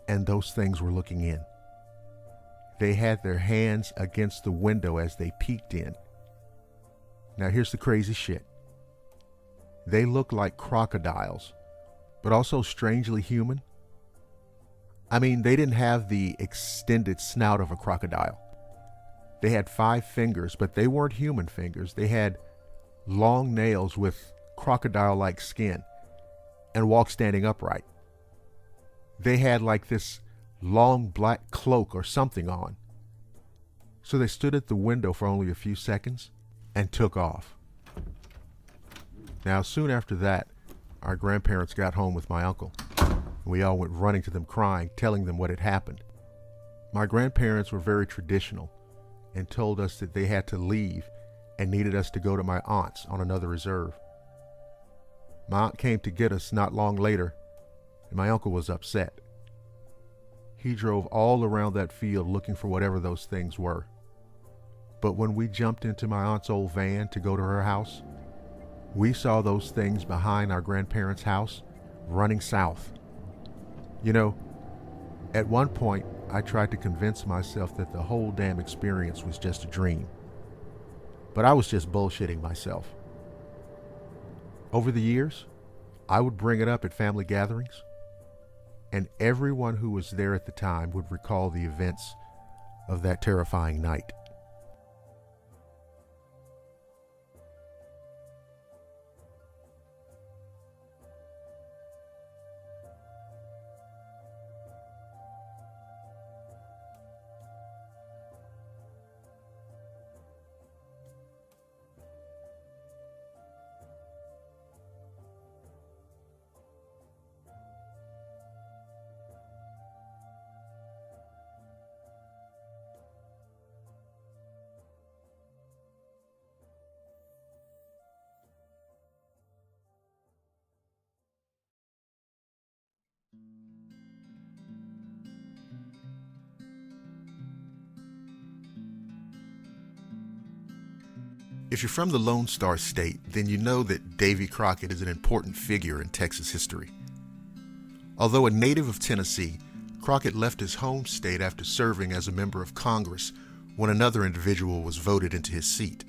[SPEAKER 1] And those things were looking in. They had their hands against the window as they peeked in. Now here's the crazy shit. They looked like crocodiles, but also strangely human. I mean, they didn't have the extended snout of a crocodile. They had 5 fingers, but they weren't human fingers. They had long nails with crocodile-like skin and walked standing upright. They had like this long black cloak or something on. So they stood at the window for only a few seconds and took off. Now, soon after that, our grandparents got home with my uncle. We all went running to them crying, telling them what had happened. My grandparents were very traditional and told us that they had to leave and needed us to go to my aunt's on another reserve. My aunt came to get us not long later, and my uncle was upset. he drove all around that field looking for whatever those things were. But when we jumped into my aunt's old van to go to her house, we saw those things behind our grandparents' house running south. You know, at one point, I tried to convince myself that the whole damn experience was just a dream. But I was just bullshitting myself. Over the years, I would bring it up at family gatherings, and everyone who was there at the time would recall the events of that terrifying night. If you're from the Lone Star State, then you know that Davy Crockett is an important figure in Texas history. Although a native of Tennessee, Crockett left his home state after serving as a member of Congress when another individual was voted into his seat.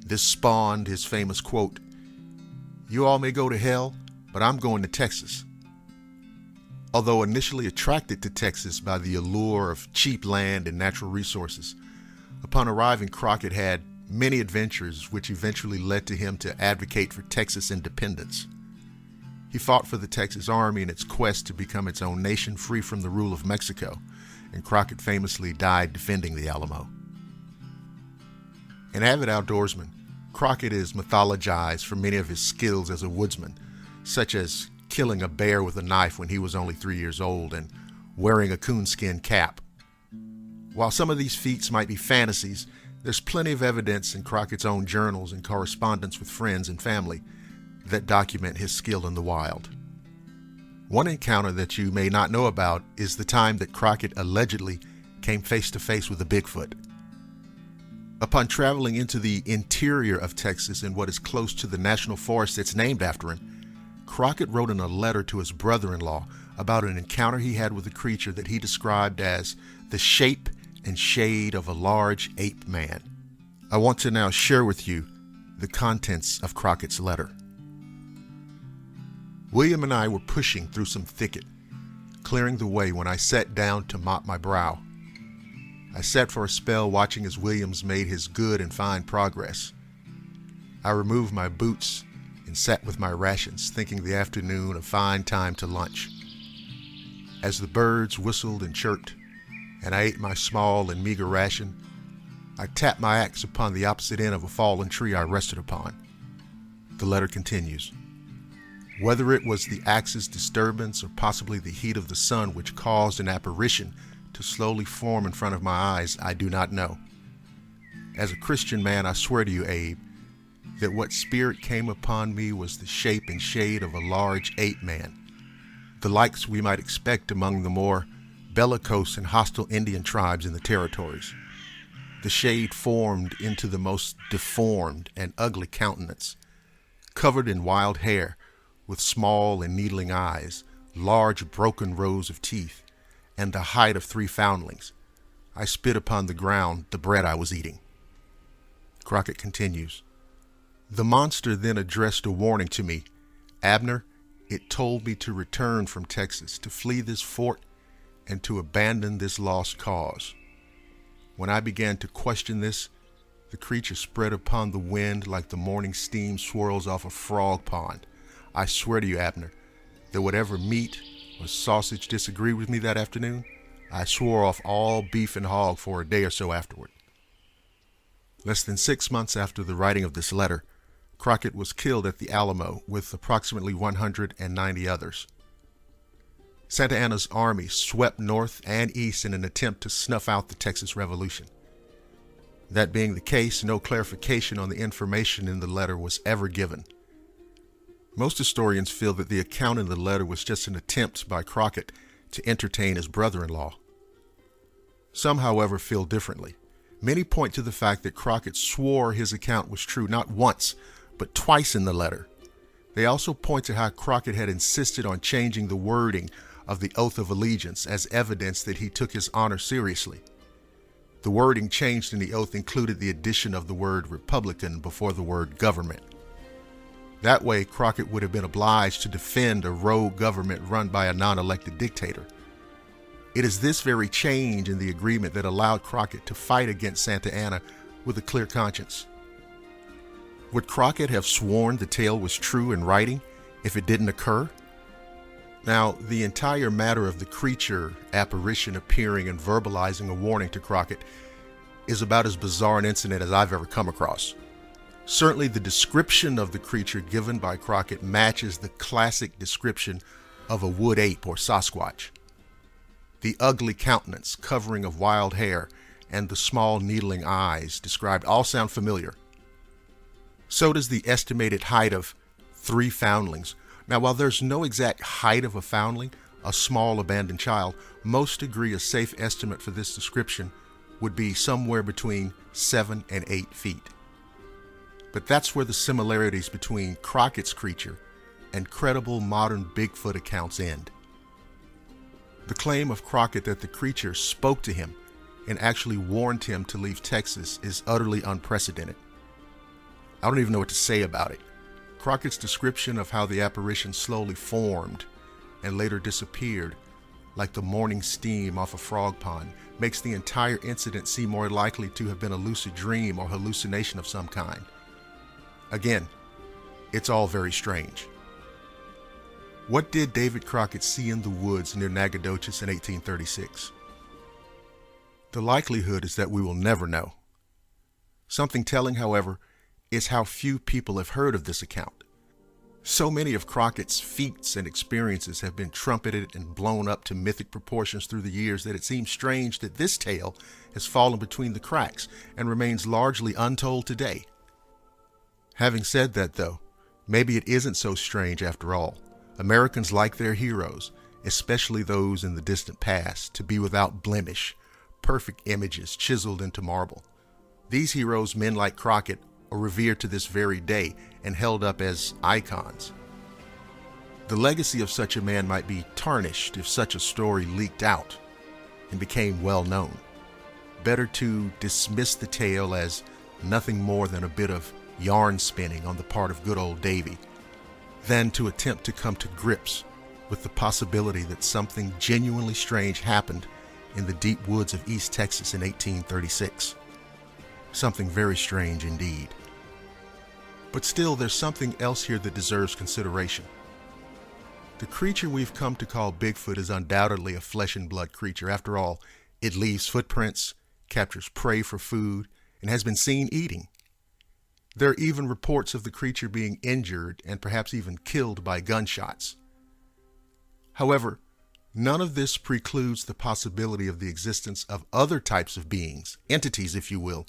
[SPEAKER 1] This spawned his famous quote, "You all may go to hell, but I'm going to Texas." Although initially attracted to Texas by the allure of cheap land and natural resources, upon arriving, Crockett had many adventures which eventually led to him to advocate for Texas independence. He fought for the Texas Army in its quest to become its own nation free from the rule of Mexico, and Crockett famously died defending the Alamo. An avid outdoorsman, Crockett is mythologized for many of his skills as a woodsman, such as killing a bear with a knife when he was only 3 years old and wearing a coonskin cap. While some of these feats might be fantasies, there's plenty of evidence in Crockett's own journals and correspondence with friends and family that document his skill in the wild. One encounter that you may not know about is the time that Crockett allegedly came face to face with a Bigfoot. Upon traveling into the interior of Texas in what is close to the national forest that's named after him, Crockett wrote in a letter to his brother-in-law about an encounter he had with a creature that he described as the shape and shade of a large ape man. I want to now share with you the contents of Crockett's letter. William and I were pushing through some thicket, clearing the way when I sat down to mop my brow. I sat for a spell watching as Williams made his good and fine progress. I removed my boots and sat with my rations, thinking the afternoon a fine time to lunch. As the birds whistled and chirped, and I ate my small and meager ration, I tapped my axe upon the opposite end of a fallen tree I rested upon. The letter continues. Whether it was the axe's disturbance or possibly the heat of the sun which caused an apparition to slowly form in front of my eyes, I do not know. As a Christian man, I swear to you, Abe, that what spirit came upon me was the shape and shade of a large ape man, the likes we might expect among the more bellicose and hostile Indian tribes in the territories. The shade formed into the most deformed and ugly countenance, covered in wild hair, with small and needling eyes, large broken rows of teeth, and the height of 3 foundlings. I spit upon the ground the bread I was eating. Crockett continues. The monster then addressed a warning to me. Abner, it told me to return from Texas, to flee this fort, and to abandon this lost cause. When I began to question this, the creature spread upon the wind like the morning steam swirls off a frog pond. I swear to you, Abner, that whatever meat or sausage disagreed with me that afternoon, I swore off all beef and hog for a day or so afterward. Less than 6 months after the writing of this letter, Crockett was killed at the Alamo with approximately 190 others. Santa Anna's army swept north and east in an attempt to snuff out the Texas Revolution. That being the case, no clarification on the information in the letter was ever given. Most historians feel that the account in the letter was just an attempt by Crockett to entertain his brother-in-law. Some, however, feel differently. Many point to the fact that Crockett swore his account was true not once, but twice in the letter. They also point to how Crockett had insisted on changing the wording of the Oath of Allegiance as evidence that he took his honor seriously. The wording changed in the oath included the addition of the word Republican before the word government. That way, Crockett would have been obliged to defend a rogue government run by a non-elected dictator. It is this very change in the agreement that allowed Crockett to fight against Santa Anna with a clear conscience. Would Crockett have sworn the tale was true in writing if it didn't occur? Now, the entire matter of the creature apparition appearing and verbalizing a warning to Crockett is about as bizarre an incident as I've ever come across. Certainly the description of the creature given by Crockett matches the classic description of a wood ape or Sasquatch. The ugly countenance, covering of wild hair, and the small needling eyes described all sound familiar. So does the estimated height of 3 foundlings. Now, while there's no exact height of a foundling, a small abandoned child, most agree a safe estimate for this description would be somewhere between 7 and 8 feet. But that's where the similarities between Crockett's creature and credible modern Bigfoot accounts end. The claim of Crockett that the creature spoke to him and actually warned him to leave Texas is utterly unprecedented. I don't even know what to say about it. Crockett's description of how the apparition slowly formed and later disappeared, like the morning steam off a frog pond, makes the entire incident seem more likely to have been a lucid dream or hallucination of some kind. Again, it's all very strange. What did David Crockett see in the woods near Nacogdoches in 1836? The likelihood is that we will never know. Something telling, however, is how few people have heard of this account. So many of Crockett's feats and experiences have been trumpeted and blown up to mythic proportions through the years that it seems strange that this tale has fallen between the cracks and remains largely untold today. Having said that, though, maybe it isn't so strange after all. Americans like their heroes, especially those in the distant past, to be without blemish, perfect images chiseled into marble. These heroes, men like Crockett, are revered to this very day and held up as icons. The legacy of such a man might be tarnished if such a story leaked out and became well known. Better to dismiss the tale as nothing more than a bit of yarn spinning on the part of good old Davy, than to attempt to come to grips with the possibility that something genuinely strange happened in the deep woods of East Texas in 1836. Something very strange indeed. But still, there's something else here that deserves consideration. The creature we've come to call Bigfoot is undoubtedly a flesh and blood creature. After all, it leaves footprints, captures prey for food, and has been seen eating. There are even reports of the creature being injured and perhaps even killed by gunshots. However, none of this precludes the possibility of the existence of other types of beings, entities if you will,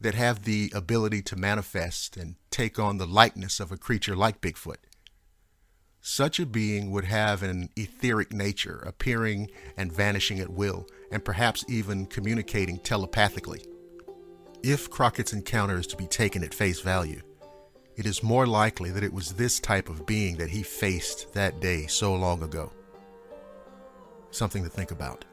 [SPEAKER 1] that have the ability to manifest and take on the likeness of a creature like Bigfoot. Such a being would have an etheric nature, appearing and vanishing at will, and perhaps even communicating telepathically. If Crockett's encounter is to be taken at face value, it is more likely that it was this type of being that he faced that day so long ago. Something to think about.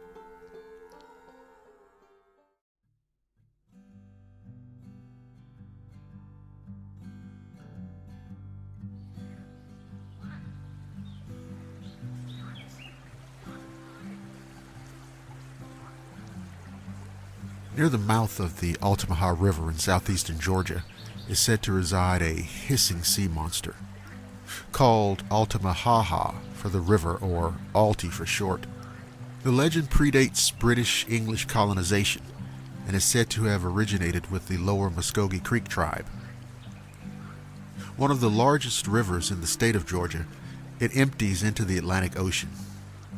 [SPEAKER 1] Near the mouth of the Altamaha River in southeastern Georgia is said to reside a hissing sea monster, called Altamaha for the river, or Alti for short. The legend predates British-English colonization and is said to have originated with the lower Muskogee Creek tribe. One of the largest rivers in the state of Georgia, it empties into the Atlantic Ocean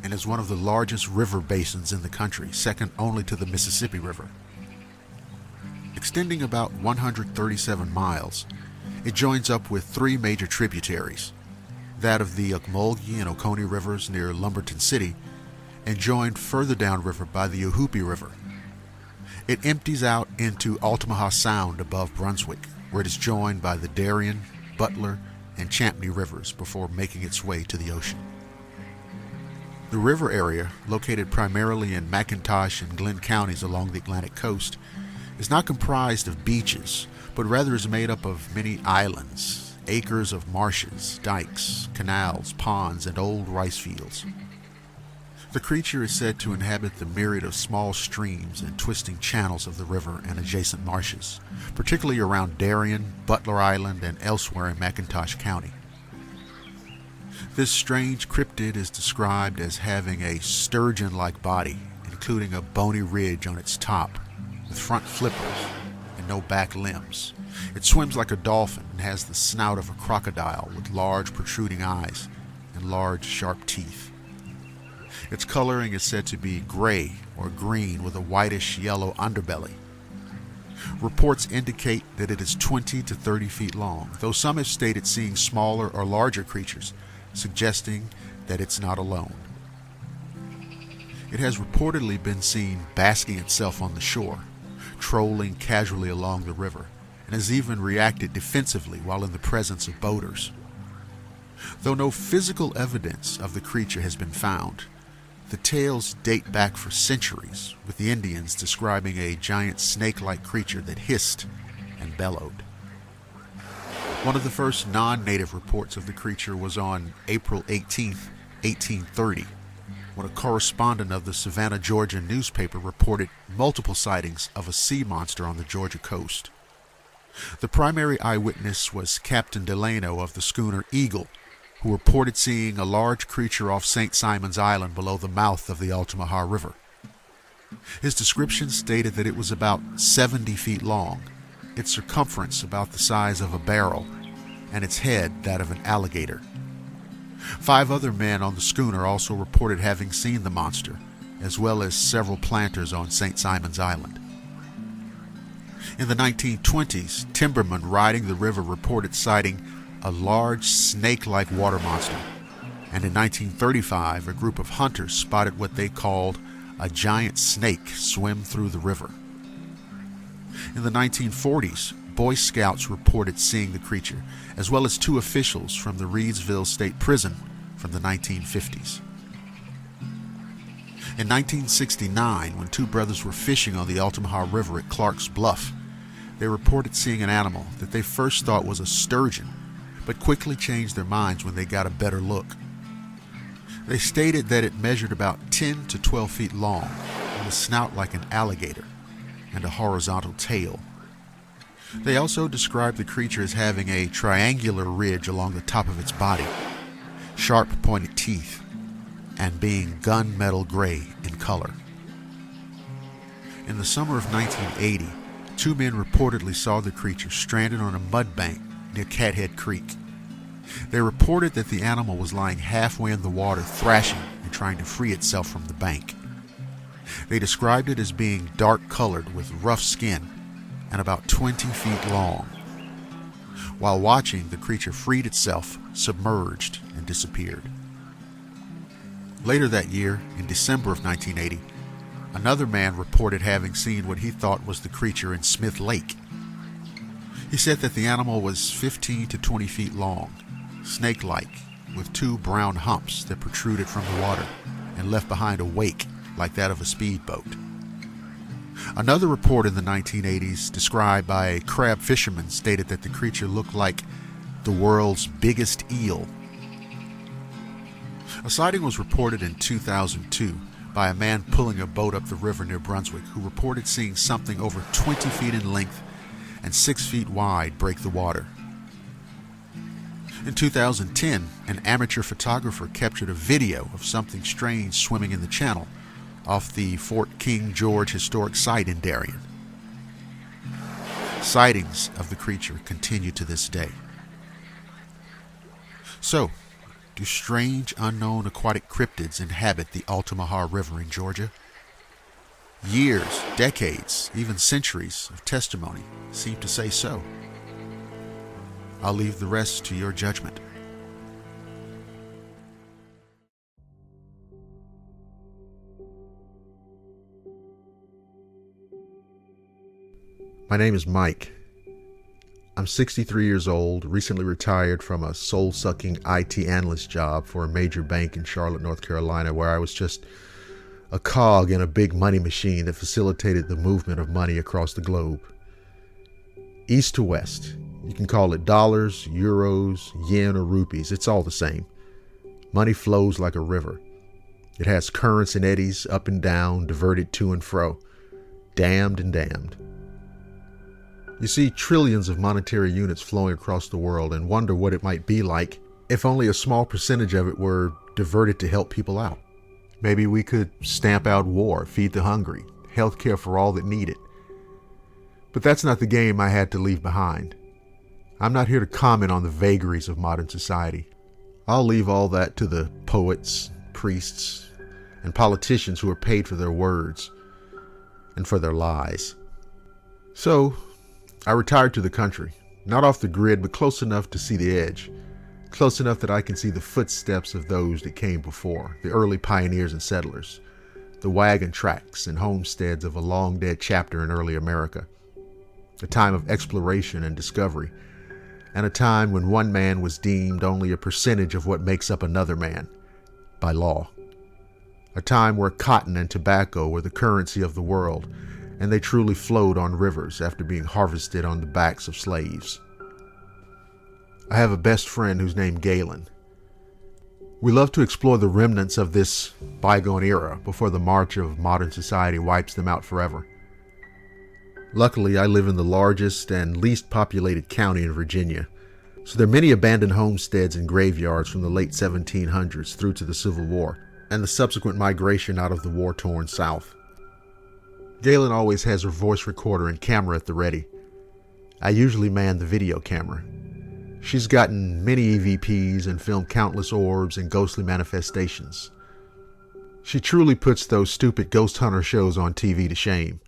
[SPEAKER 1] and is one of the largest river basins in the country, second only to the Mississippi River. Extending about 137 miles, it joins up with 3 major tributaries, that of the Ocmulgee and Oconee rivers near Lumberton City, and joined further downriver by the Ohoopee River. It empties out into Altamaha Sound above Brunswick, where it is joined by the Darien, Butler, and Champney rivers before making its way to the ocean. The river area, located primarily in McIntosh and Glenn counties along the Atlantic coast, is not comprised of beaches, but rather is made up of many islands, acres of marshes, dikes, canals, ponds, and old rice fields. The creature is said to inhabit the myriad of small streams and twisting channels of the river and adjacent marshes, particularly around Darien, Butler Island, and elsewhere in McIntosh County. This strange cryptid is described as having a sturgeon-like body, including a bony ridge on its top, with front flippers and no back limbs. It swims like a dolphin and has the snout of a crocodile with large protruding eyes and large sharp teeth. Its coloring is said to be gray or green with a whitish-yellow underbelly. Reports indicate that it is 20 to 30 feet long, though some have stated seeing smaller or larger creatures, suggesting that it's not alone. It has reportedly been seen basking itself on the shore, trolling casually along the river, and has even reacted defensively while in the presence of boaters. Though no physical evidence of the creature has been found, the tales date back for centuries, with the Indians describing a giant snake-like creature that hissed and bellowed. One of the first non-native reports of the creature was on April 18, 1830, when a correspondent of the Savannah, Georgia newspaper reported multiple sightings of a sea monster on the Georgia coast. The primary eyewitness was Captain Delano of the schooner Eagle, who reported seeing a large creature off St. Simon's Island below the mouth of the Altamaha River. His description stated that it was about 70 feet long, its circumference about the size of a barrel, and its head that of an alligator. 5 other men on the schooner also reported having seen the monster, as well as several planters on St. Simon's Island. In the 1920s, timbermen riding the river reported sighting a large snake-like water monster, and in 1935 a group of hunters spotted what they called a giant snake swim through the river. In the 1940s, Boy Scouts reported seeing the creature, as well as 2 officials from the Reedsville State Prison from the 1950s. In 1969, when 2 brothers were fishing on the Altamaha River at Clark's Bluff, they reported seeing an animal that they first thought was a sturgeon, but quickly changed their minds when they got a better look. They stated that it measured about 10 to 12 feet long, with a snout like an alligator, and a horizontal tail. They also described the creature as having a triangular ridge along the top of its body, sharp pointed teeth, and being gunmetal gray in color. In the summer of 1980, 2 men reportedly saw the creature stranded on a mud bank near Cathead Creek. They reported that the animal was lying halfway in the water, thrashing and trying to free itself from the bank. They described it as being dark-colored with rough skin and about 20 feet long. While watching, the creature freed itself, submerged, and disappeared. Later that year, in December of 1980, another man reported having seen what he thought was the creature in Smith Lake. He said that the animal was 15 to 20 feet long, snake-like, with 2 brown humps that protruded from the water and left behind a wake like that of a speedboat. Another report in the 1980s, described by a crab fisherman, stated that the creature looked like the world's biggest eel. A sighting was reported in 2002 by a man pulling a boat up the river near Brunswick who reported seeing something over 20 feet in length and 6 feet wide break the water. In 2010, an amateur photographer captured a video of something strange swimming in the channel off the Fort King George Historic Site in Darien. Sightings of the creature continue to this day. So, do strange, unknown aquatic cryptids inhabit the Altamaha River in Georgia? Years, decades, even centuries of testimony seem to say so. I'll leave the rest to your judgment. My name is Mike. I'm 63 years old, recently retired from a soul-sucking IT analyst job for a major bank in Charlotte, North Carolina, where I was just a cog in a big money machine that facilitated the movement of money across the globe. East to west. You can call it dollars, euros, yen, or rupees. It's all the same. Money flows like a river. It has currents and eddies, up and down, diverted to and fro. Damned and damned. You see trillions of monetary units flowing across the world and wonder what it might be like if only a small percentage of it were diverted to help people out. Maybe we could stamp out war, feed the hungry, healthcare for all that need it. But that's not the game I had to leave behind. I'm not here to comment on the vagaries of modern society. I'll leave all that to the poets, priests, and politicians who are paid for their words and for their lies. So, I retired to the country, not off the grid, but close enough to see the edge, close enough that I can see the footsteps of those that came before, the early pioneers and settlers, the wagon tracks and homesteads of a long-dead chapter in early America, a time of exploration and discovery, and a time when one man was deemed only a percentage of what makes up another man, by law. A time where cotton and tobacco were the currency of the world, and they truly flowed on rivers after being harvested on the backs of slaves. I have a best friend who's named Galen. We love to explore the remnants of this bygone era before the march of modern society wipes them out forever. Luckily, I live in the largest and least populated county in Virginia, so there are many abandoned homesteads and graveyards from the late 1700s through to the Civil War and the subsequent migration out of the war-torn South. Galen always has her voice recorder and camera at the ready. I usually man the video camera. She's gotten many EVPs and filmed countless orbs and ghostly manifestations. She truly puts those stupid ghost hunter shows on TV to shame.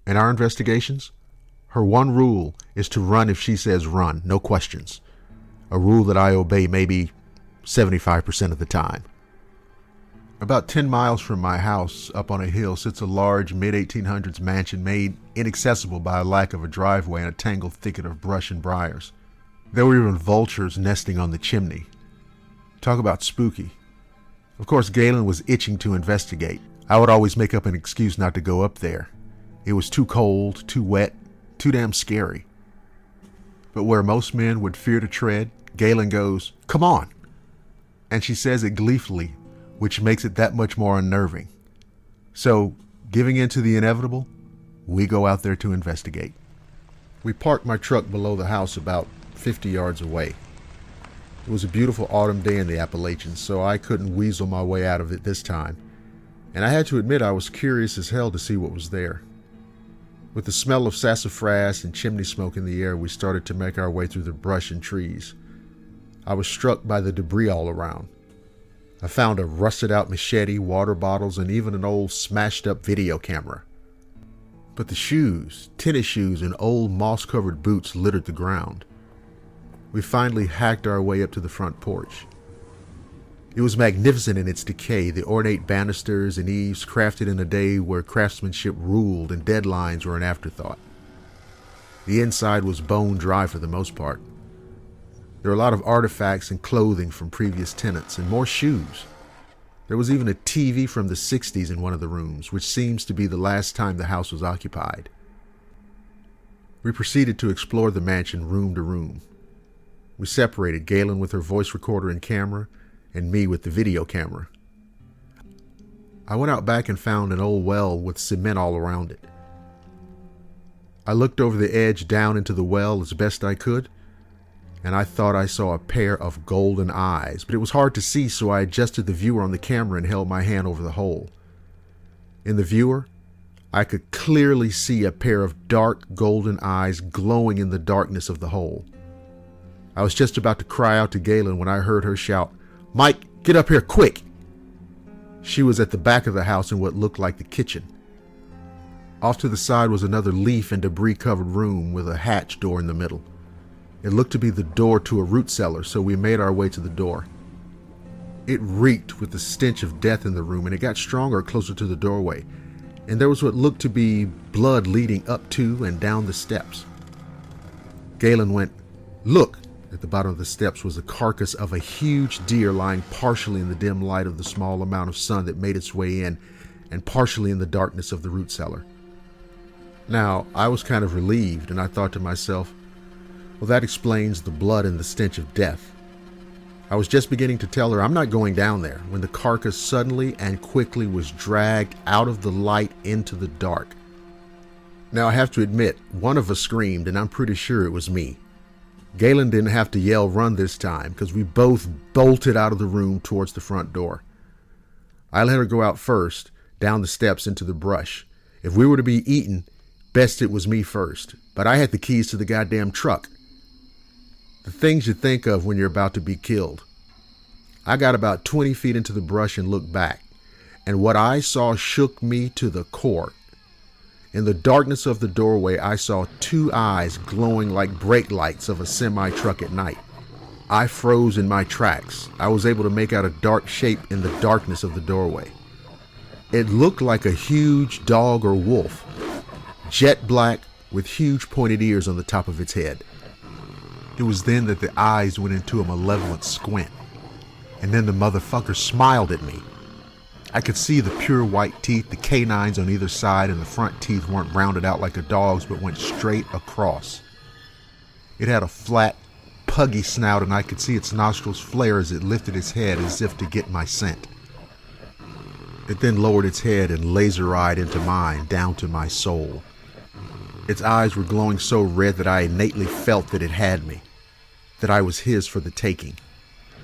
[SPEAKER 1] In our investigations, her one rule is to run if she says run, no questions. A rule that I obey maybe 75% of the time. About 10 miles from my house, up on a hill, sits a large mid-1800s mansion made inaccessible by a lack of a driveway and a tangled thicket of brush and briars. There were even vultures nesting on the chimney. Talk about spooky. Of course, Galen was itching to investigate. I would always make up an excuse not to go up there. It was too cold, too wet, too damn scary. But where most men would fear to tread, Galen goes, "Come on!" And she says it gleefully, which makes it that much more unnerving. So, giving in to the inevitable, we go out there to investigate. We parked my truck below the house about 50 yards away. It was a beautiful autumn day in the Appalachians, so I couldn't weasel my way out of it this time. And I had to admit I was curious as hell to see what was there. With the smell of sassafras and chimney smoke in the air, we started to make our way through the brush and trees. I was struck by the debris all around. I found a rusted-out machete, water bottles, and even an old smashed-up video camera. But the shoes, tennis shoes, and old moss-covered boots littered the ground. We finally hacked our way up to the front porch. It was magnificent in its decay, the ornate banisters and eaves crafted in a day where craftsmanship ruled and deadlines were an afterthought. The inside was bone dry for the most part. There were a lot of artifacts and clothing from previous tenants, and more shoes. There was even a TV from the 60s in one of the rooms, which seems to be the last time the house was occupied. We proceeded to explore the mansion room to room. We separated, Galen with her voice recorder and camera, and me with the video camera. I went out back and found an old well with cement all around it. I looked over the edge down into the well as best I could, and I thought I saw a pair of golden eyes, but it was hard to see, so I adjusted the viewer on the camera and held my hand over the hole. In the viewer, I could clearly see a pair of dark golden eyes glowing in the darkness of the hole. I was just about to cry out to Galen when I heard her shout, "Mike, get up here quick!" She was at the back of the house in what looked like the kitchen. Off to the side was another leaf and debris-covered room with a hatch door in the middle. It looked to be the door to a root cellar, so we made our way to the door. It reeked with the stench of death in the room, and it got stronger closer to the doorway. and there was what looked to be blood leading up to and down the steps. Galen went, "Look!" At the bottom of the steps was the carcass of a huge deer lying partially in the dim light of the small amount of sun that made its way in, and partially in the darkness of the root cellar. Now, I was kind of relieved, and I thought to myself, well, that explains the blood and the stench of death. I was just beginning to tell her I'm not going down there when the carcass suddenly and quickly was dragged out of the light into the dark. Now, I have to admit, one of us screamed, and I'm pretty sure it was me. Galen didn't have to yell run this time because we both bolted out of the room towards the front door. I let her go out first, down the steps into the brush. If we were to be eaten, best it was me first, but I had the keys to the goddamn truck. The things you think of when you're about to be killed. I got about 20 feet into the brush and looked back, and what I saw shook me to the core. In the darkness of the doorway, I saw two eyes glowing like brake lights of a semi-truck at night. I froze in my tracks. I was able to make out a dark shape in the darkness of the doorway. It looked like a huge dog or wolf, jet black with huge pointed ears on the top of its head. It was then that the eyes went into a malevolent squint, and then the motherfucker smiled at me. I could see the pure white teeth, the canines on either side, and the front teeth weren't rounded out like a dog's but went straight across. It had a flat, puggy snout, and I could see its nostrils flare as it lifted its head as if to get my scent. It then lowered its head and laser-eyed into mine, down to my soul. Its eyes were glowing so red that I innately felt that it had me, that I was his for the taking.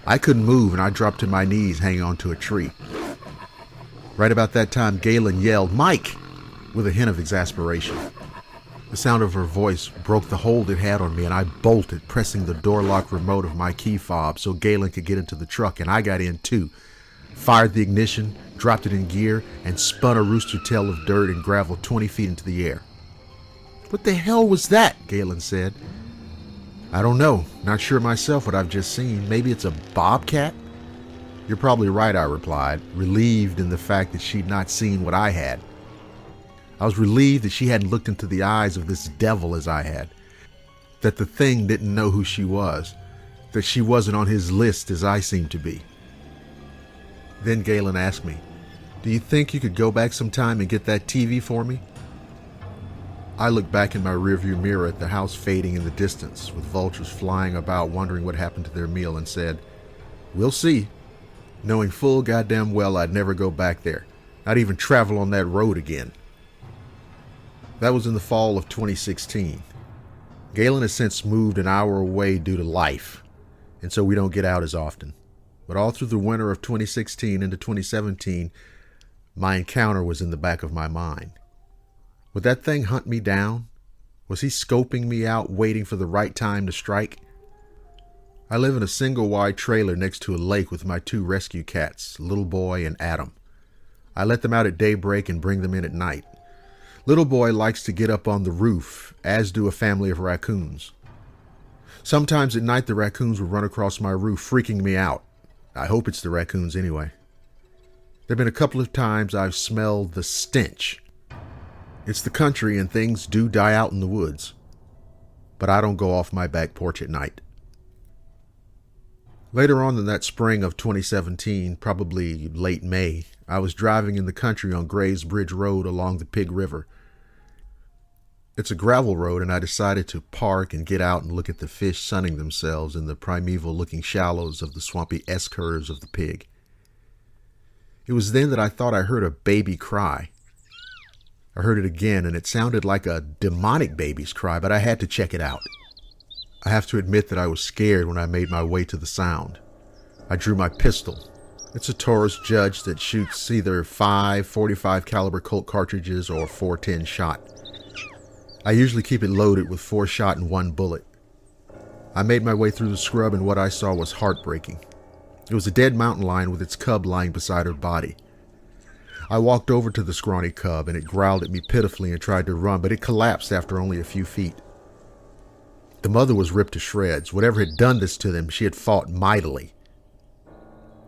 [SPEAKER 1] I couldn't move, and I dropped to my knees hanging onto a tree. Right about that time, Galen yelled, "Mike!" with a hint of exasperation. The sound of her voice broke the hold it had on me, and I bolted, pressing the door lock remote of my key fob so Galen could get into the truck, and I got in too. Fired the ignition, dropped it in gear, and spun a rooster tail of dirt and gravel 20 feet into the air. "What the hell was that?" Galen said. "I don't know. Not sure myself what I've just seen. Maybe it's a bobcat?" "You're probably right," I replied, relieved in the fact that she'd not seen what I had. I was relieved that she hadn't looked into the eyes of this devil as I had, that the thing didn't know who she was, that she wasn't on his list as I seemed to be. Then Galen asked me, "Do you think you could go back sometime and get that TV for me?" I looked back in my rearview mirror at the house fading in the distance, with vultures flying about wondering what happened to their meal, and said, "We'll see," knowing full goddamn well I'd never go back there, not even travel on that road again. That was in the fall of 2016. Galen has since moved an hour away due to life, and so we don't get out as often. But all through the winter of 2016 into 2017, my encounter was in the back of my mind. Would that thing hunt me down? Was he scoping me out, waiting for the right time to strike? I live in a single-wide trailer next to a lake with my two rescue cats, Little Boy and Adam. I let them out at daybreak and bring them in at night. Little Boy likes to get up on the roof, as do a family of raccoons. Sometimes at night the raccoons will run across my roof, freaking me out. I hope it's the raccoons anyway. There have been a couple of times I've smelled the stench. It's the country and things do die out in the woods. But I don't go off my back porch at night. Later on in that spring of 2017, probably late May, I was driving in the country on Grays Bridge Road along the Pig River. It's a gravel road, and I decided to park and get out and look at the fish sunning themselves in the primeval-looking shallows of the swampy S-curves of the Pig. It was then that I thought I heard a baby cry. I heard it again, and it sounded like a demonic baby's cry, but I had to check it out. I have to admit that I was scared when I made my way to the sound. I drew my pistol. It's a Taurus Judge that shoots either 5 .45 caliber Colt cartridges or 410 shot. I usually keep it loaded with 4 shot and 1 bullet. I made my way through the scrub, and what I saw was heartbreaking. It was a dead mountain lion with its cub lying beside her body. I walked over to the scrawny cub, and it growled at me pitifully and tried to run, but it collapsed after only a few feet. The mother was ripped to shreds. Whatever had done this to them, she had fought mightily.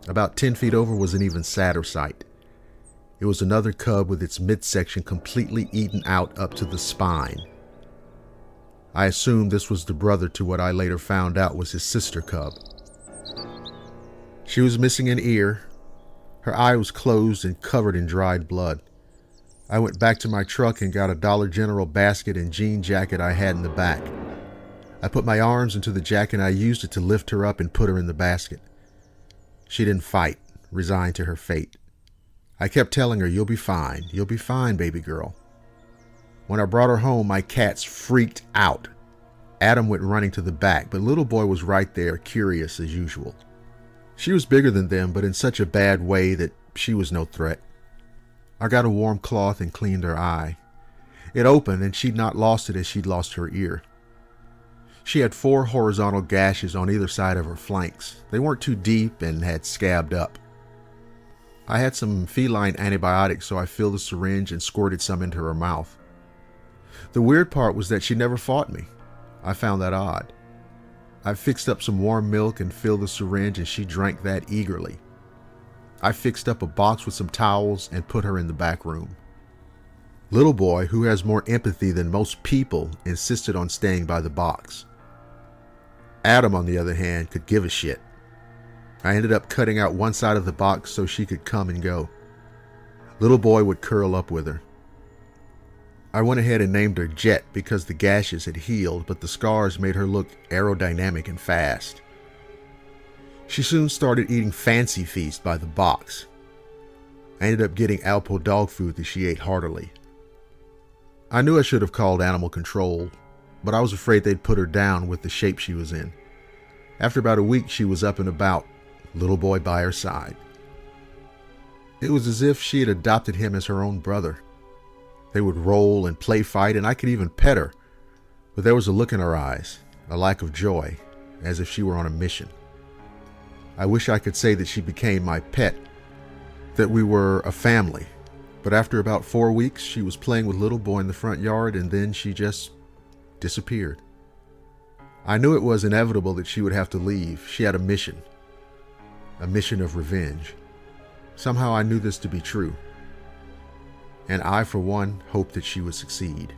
[SPEAKER 1] About 10 feet over was an even sadder sight. It was another cub with its midsection completely eaten out up to the spine. I assumed this was the brother to what I later found out was his sister cub. She was missing an ear. Her eye was closed and covered in dried blood. I went back to my truck and got a Dollar General basket and jean jacket I had in the back. I put my arms into the jacket and I used it to lift her up and put her in the basket. She didn't fight, resigned to her fate. I kept telling her, "You'll be fine, baby girl." When I brought her home, my cats freaked out. Adam went running to the back, but little boy was right there, curious as usual. She was bigger than them, but in such a bad way that she was no threat. I got a warm cloth and cleaned her eye. It opened, and she'd not lost it as she'd lost her ear. She had 4 horizontal gashes on either side of her flanks. They weren't too deep and had scabbed up. I had some feline antibiotics, so I filled the syringe and squirted some into her mouth. The weird part was that she never fought me. I found that odd. I fixed up some warm milk and filled the syringe, and she drank that eagerly. I fixed up a box with some towels and put her in the back room. Little boy, who has more empathy than most people, insisted on staying by the box. Adam, on the other hand, could give a shit. I ended up cutting out one side of the box so she could come and go. Little boy would curl up with her. I went ahead and named her Jet because the gashes had healed, but the scars made her look aerodynamic and fast. She soon started eating Fancy Feast by the box. I ended up getting Alpo dog food that she ate heartily. I knew I should have called animal control, but I was afraid they'd put her down with the shape she was in. After about a week, she was up and about, little boy by her side. It was as if she had adopted him as her own brother. They would roll and play fight, and I could even pet her, but there was a look in her eyes, a lack of joy, as if she were on a mission. I wish I could say that she became my pet, that we were a family, but after about 4 weeks, she was playing with little boy in the front yard, and then she just disappeared. I knew it was inevitable that she would have to leave. She had a mission of revenge. Somehow I knew this to be true, and I, for one, hoped that she would succeed.